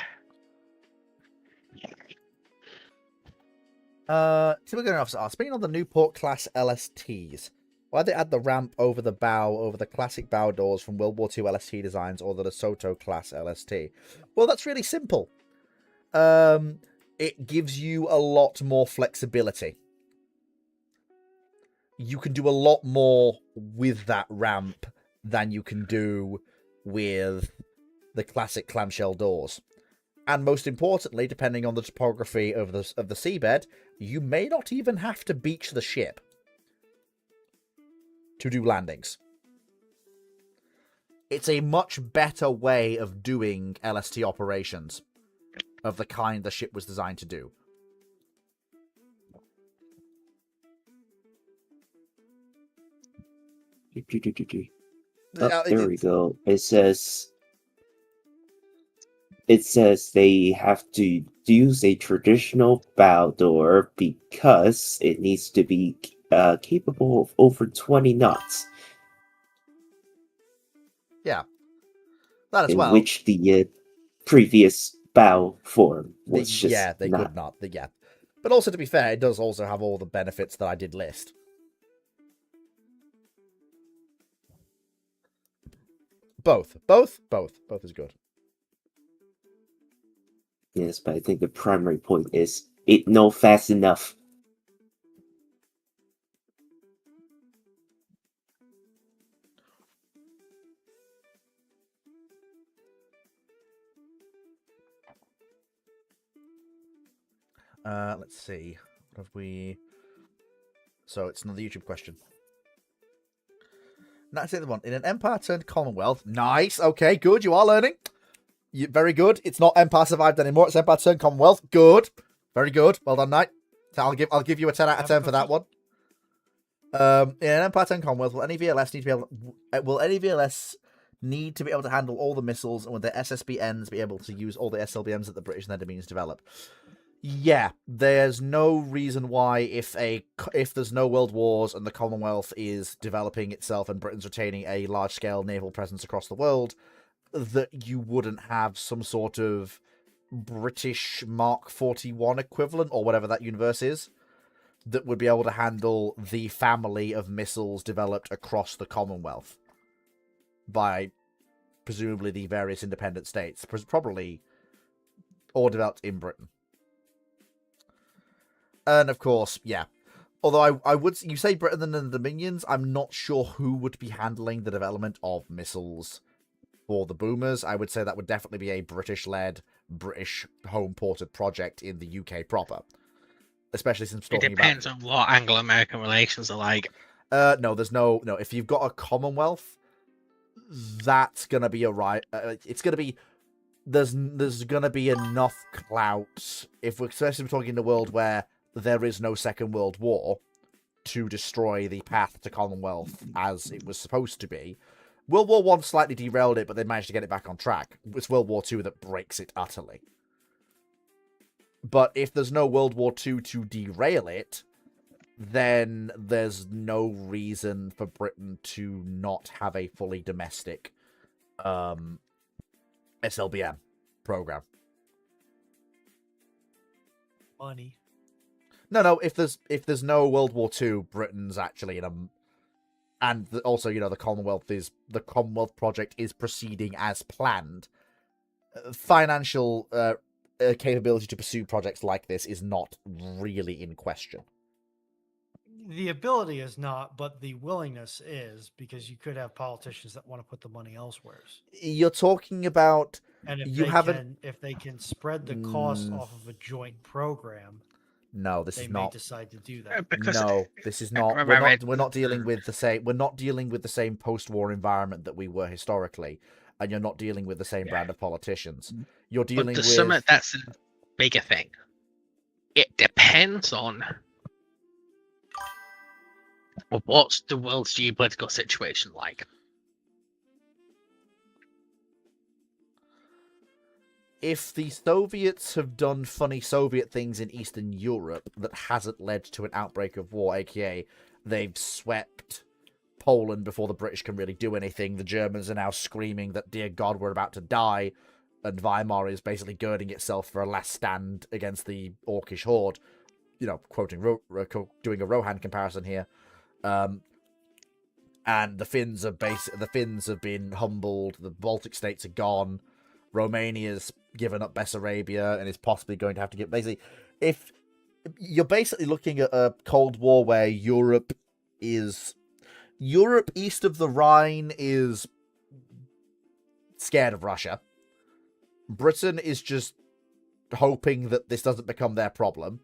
Typical officer asks, speaking of the Newport class LSTs, why they add the ramp over the bow over the classic bow doors from World War II LST designs or the DeSoto class LST? Well, that's really simple. It gives you a lot more flexibility. You can do a lot more with that ramp than you can do with the classic clamshell doors. And most importantly, depending on the topography of the seabed, you may not even have to beach the ship to do landings. It's a much better way of doing LST operations of the kind the ship was designed to do. Oh, there we go. It says they have to use a traditional bow door because it needs to be capable of over 20 knots. Yeah. That as in well. which the previous bow form was just they not. could not. Yeah. But also, to be fair, it does also have all the benefits that I did list. Both is good. Yes, but I think the primary point is it no fast enough. Let's see. What have we... So, it's another YouTube question. That's the other one. In an Empire turned Commonwealth. Nice. Okay, good. You are learning. Very good. It's not Empire Survived anymore. It's Empire turned Commonwealth. Good. Very good. Well done, Knight. So I'll give you a 10 out of 10 for that one. In an Empire turned Commonwealth, will any VLS need to be able to handle all the missiles, and will their SSBNs be able to use all the SLBMs that the British and their Dominions develop? Yeah, there's no reason why if there's no world wars and the Commonwealth is developing itself and Britain's retaining a large-scale naval presence across the world, that you wouldn't have some sort of British Mark 41 equivalent, or whatever that universe is, that would be able to handle the family of missiles developed across the Commonwealth by presumably the various independent states, probably all developed in Britain. And of course, yeah. Although I would, you say Britain and the Dominions, I'm not sure who would be handling the development of missiles for the boomers. I would say that would definitely be a British-led, British home-ported project in the UK proper. Especially since it depends on what Anglo-American relations are like. No, there's no. If you've got a Commonwealth, that's gonna be it's gonna be. There's gonna be enough clout especially if we're talking in a world where there is no Second World War to destroy the path to Commonwealth as it was supposed to be. World War I slightly derailed it, but they managed to get it back on track. It's World War II that breaks it utterly. But if there's no World War II to derail it, then there's no reason for Britain to not have a fully domestic SLBM program. Money. No. If there's no World War II, Britain's actually in a, and also the Commonwealth project is proceeding as planned. Financial capability to pursue projects like this is not really in question. The ability is not, but the willingness is, because you could have politicians that want to put the money elsewhere. You're talking about, and if they can spread the cost off of a joint program, they may decide to do that. This is not. We're not dealing with the same. We're not dealing with the same post-war environment that we were historically, and you're not dealing with the same brand of politicians. You're dealing with. Summit, that's a bigger thing. It depends on what's the world's geopolitical situation like. If the Soviets have done funny Soviet things in Eastern Europe that hasn't led to an outbreak of war, aka they've swept Poland before the British can really do anything. The Germans are now screaming that, dear God, we're about to die. And Weimar is basically girding itself for a last stand against the Orcish horde. You know, doing a Rohan comparison here. And the Finns have been humbled. The Baltic states are gone. Romania's given up Bessarabia and is possibly going to have to get basically. If you're basically looking at a Cold War where Europe east of the Rhine is scared of Russia. Britain is just hoping that this doesn't become their problem.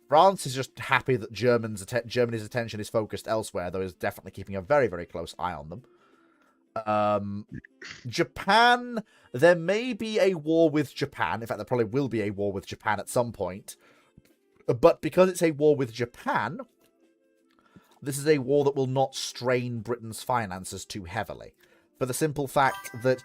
France is just happy that Germany's attention is focused elsewhere, though is definitely keeping a very, very close eye on them. Japan, there may be a war with Japan. In fact, there probably will be a war with Japan at some point. But because it's a war with Japan, this is a war that will not strain Britain's finances too heavily. For the simple fact that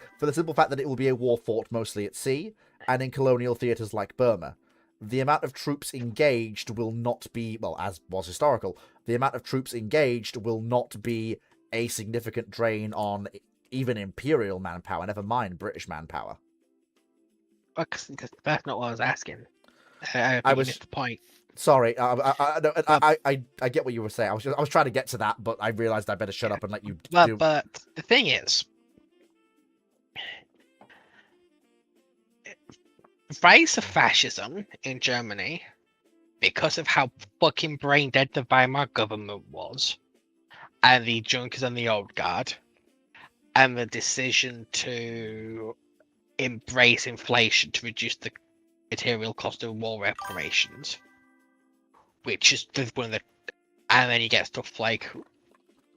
it will be a war fought mostly at sea and in colonial theatres like Burma. The amount of troops engaged will not be, well, as was historical, the amount of troops engaged will not be a significant drain on even imperial manpower, never mind British manpower. Because that's not what I was asking. I I was- missed the point. Sorry, I get what you were saying. I was trying to get to that, but I realised I better shut up and let you do. But the thing is, rise of fascism in Germany, because of how fucking brain dead the Weimar government was, and the Junkers and the Old Guard, and the decision to embrace inflation to reduce the material cost of war reparations, which is one of the, and then you get stuff like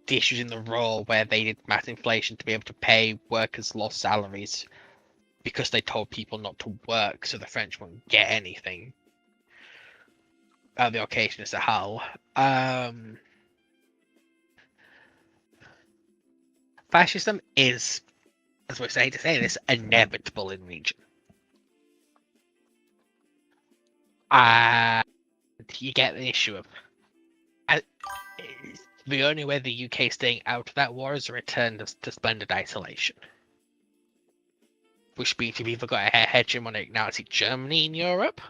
the issues in the Ruhr where they did mass inflation to be able to pay workers' lost salaries because they told people not to work, so the French won't get anything. The occasion as a whole. Fascism is, as we say to say this, inevitable in region. You get the issue of the only way the UK is staying out of that war is a return to splendid isolation. Which means you've either got a hegemonic Nazi Germany in Europe,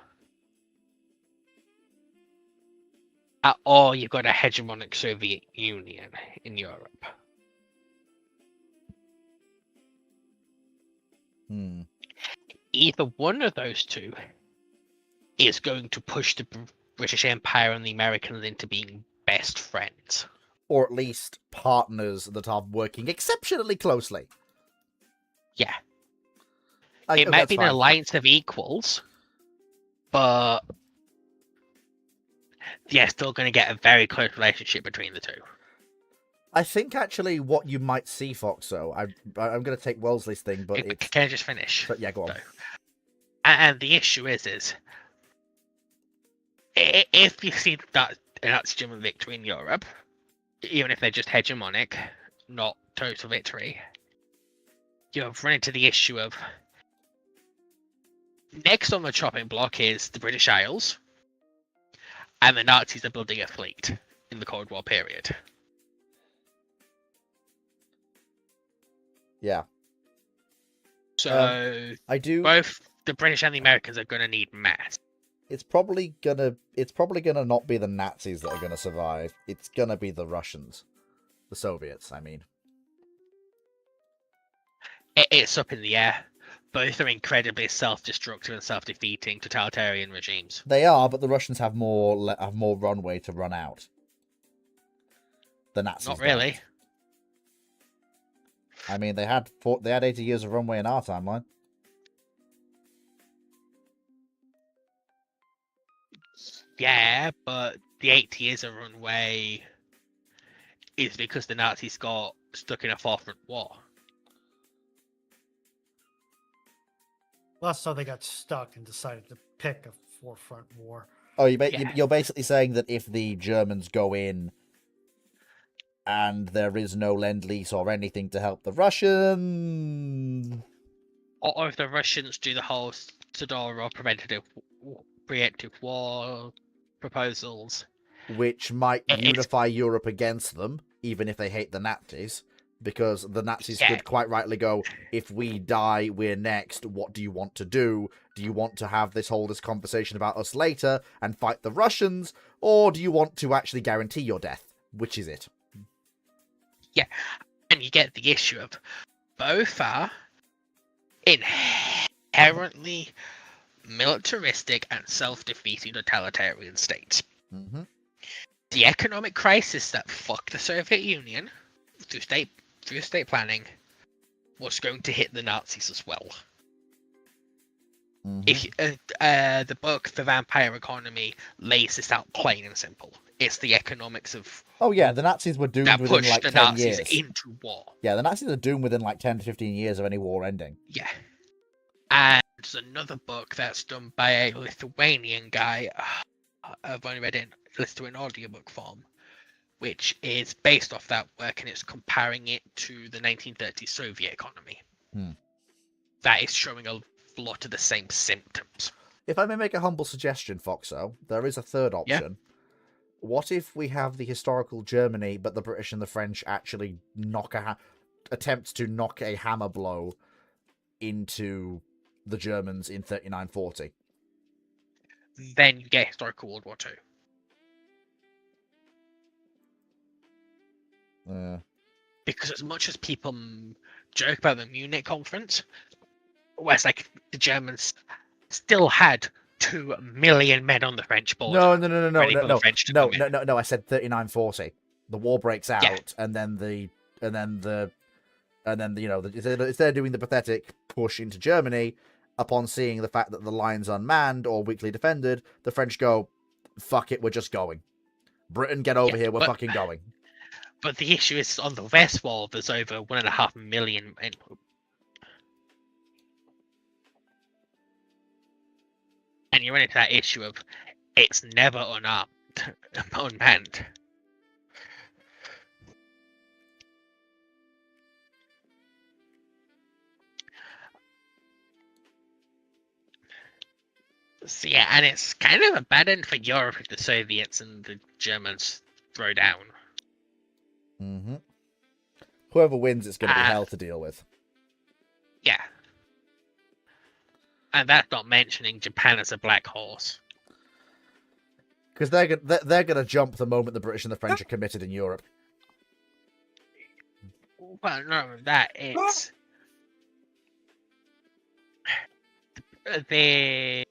or you've got a hegemonic Soviet Union in Europe. Either one of those two is going to push the British Empire and the Americans into being best friends. Or at least partners that are working exceptionally closely. Yeah. It might be an alliance of equals, but yeah, still going to get a very close relationship between the two. I think actually what you might see, Foxo, I'm going to take Wellesley's thing, but it's... Can I just finish? But yeah, go on. So, and the issue is if you see that Nazi German victory in Europe, even if they're just hegemonic, not total victory, you've run into the issue of next on the chopping block is the British Isles, and the Nazis are building a fleet in the Cold War period. Yeah. So both the British and the Americans are going to need mass. It's probably gonna not be the Nazis that are gonna survive. It's gonna be the Russians, the Soviets. I mean, It's up in the air. Both are incredibly self-destructive and self-defeating totalitarian regimes. they are, but the Russians have more runway to run out. The Nazis Not really. don't. I mean, they had 80 years of runway in our timeline. Yeah, but the 80 years of runway is because the Nazis got stuck in a forefront war. Well, that's how they got stuck and decided to pick a forefront war. Oh, Yeah. you're basically saying that if the Germans go in and there is no Lend-Lease or anything to help the Russians... Or if the Russians do the whole Sador or preemptive war proposals. which might It's- unify Europe against them. even if they hate the Nazis, because the Nazis Yeah. could quite rightly go, if we die, we're next. What do you want to do? Do you want to have this conversation about us later and fight the Russians, or do you want to actually guarantee your death? Which is it? And you get the issue of both are inherently militaristic and self-defeating totalitarian states. Mm-hmm. The economic crisis that fucked the Soviet Union through state planning was going to hit the Nazis as well. Mm-hmm. If the book The Vampire Economy lays this out plain and simple. It's the economics of Oh yeah, the Nazis were doomed that within pushed like the 10 Nazis years. into war. Yeah, the Nazis are doomed within like 10 to 15 years of any war ending. Yeah. And there's another book that's done by a Lithuanian guy. I've only read it, listened to an audiobook form, which is based off that work, and it's comparing it to the 1930s Soviet economy. That is showing a lot of the same symptoms. If I may make a humble suggestion, Foxo, there is a third option. What if we have the historical Germany, but the British and the French actually attempt to knock a hammer blow into the Germans in 39-40? Then you get historical World War II. Because as much as people joke about the Munich conference, where it's like the Germans still had 2 million men on the French border. No. ready for the French to come in. No. I said 39-40. The war breaks out, Yeah. and then they're doing the pathetic push into Germany. Upon seeing the fact that the line's unmanned or weakly defended, the French go, "Fuck it, we're just going. Britain, get over here. We're fucking going." But the issue is on the West Wall, there's over 1.5 million. And you run into that issue of it's never unarmed, unmanned. So yeah, and it's kind of a bad end for Europe if the Soviets and the Germans throw down. Mm-hmm. Whoever wins, it's going to be hell to deal with. Yeah. And that's not mentioning Japan as a black horse. Because they're going to jump the moment the British and the French are committed in Europe. Well, no, that it's the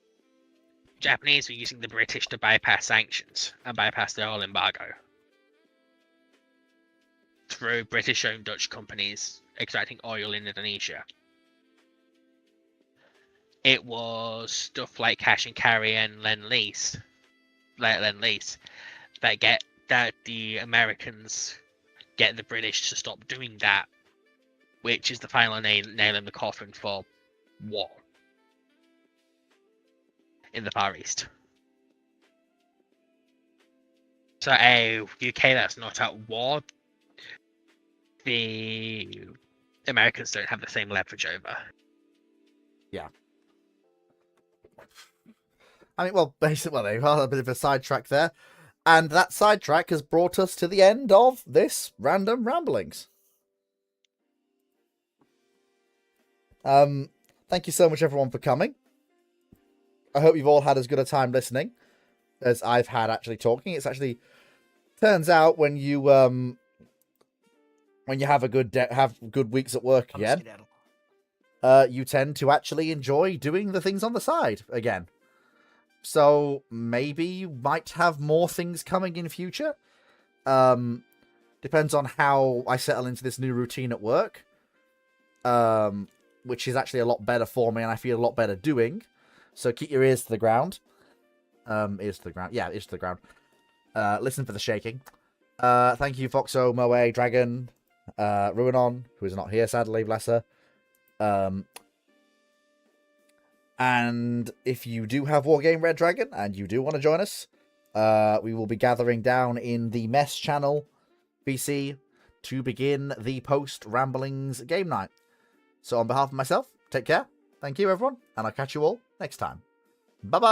Japanese were using the British to bypass sanctions and bypass the oil embargo through British-owned Dutch companies extracting oil in Indonesia. It was stuff like cash and carry and Lend-Lease that the Americans get the British to stop doing that, which is the final nail in the coffin for war in the Far East. So a UK that's not at war, the Americans don't have the same leverage over. Yeah. I mean, well, basically, they are a bit of a sidetrack there. And that sidetrack has brought us to the end of this Random Ramblings. Thank you so much, everyone, for coming. I hope you've all had as good a time listening as I've had actually talking. It's actually turns out when you have good weeks at work again, you tend to actually enjoy doing the things on the side again. So maybe you might have more things coming in future. Depends on how I settle into this new routine at work. Which is actually a lot better for me and I feel a lot better doing. So keep your ears to the ground. Ears to the ground. Yeah, ears to the ground. Listen for the shaking. Thank you, Foxo, Moe, Dragon, Ruinon, who is not here, sadly, bless her. And if you do have Wargame Red Dragon and you do want to join us, we will be gathering down in the Mess channel BC to begin the post-Ramblings game night. So on behalf of myself, take care. Thank you, everyone, and I'll catch you all next time. Bye-bye.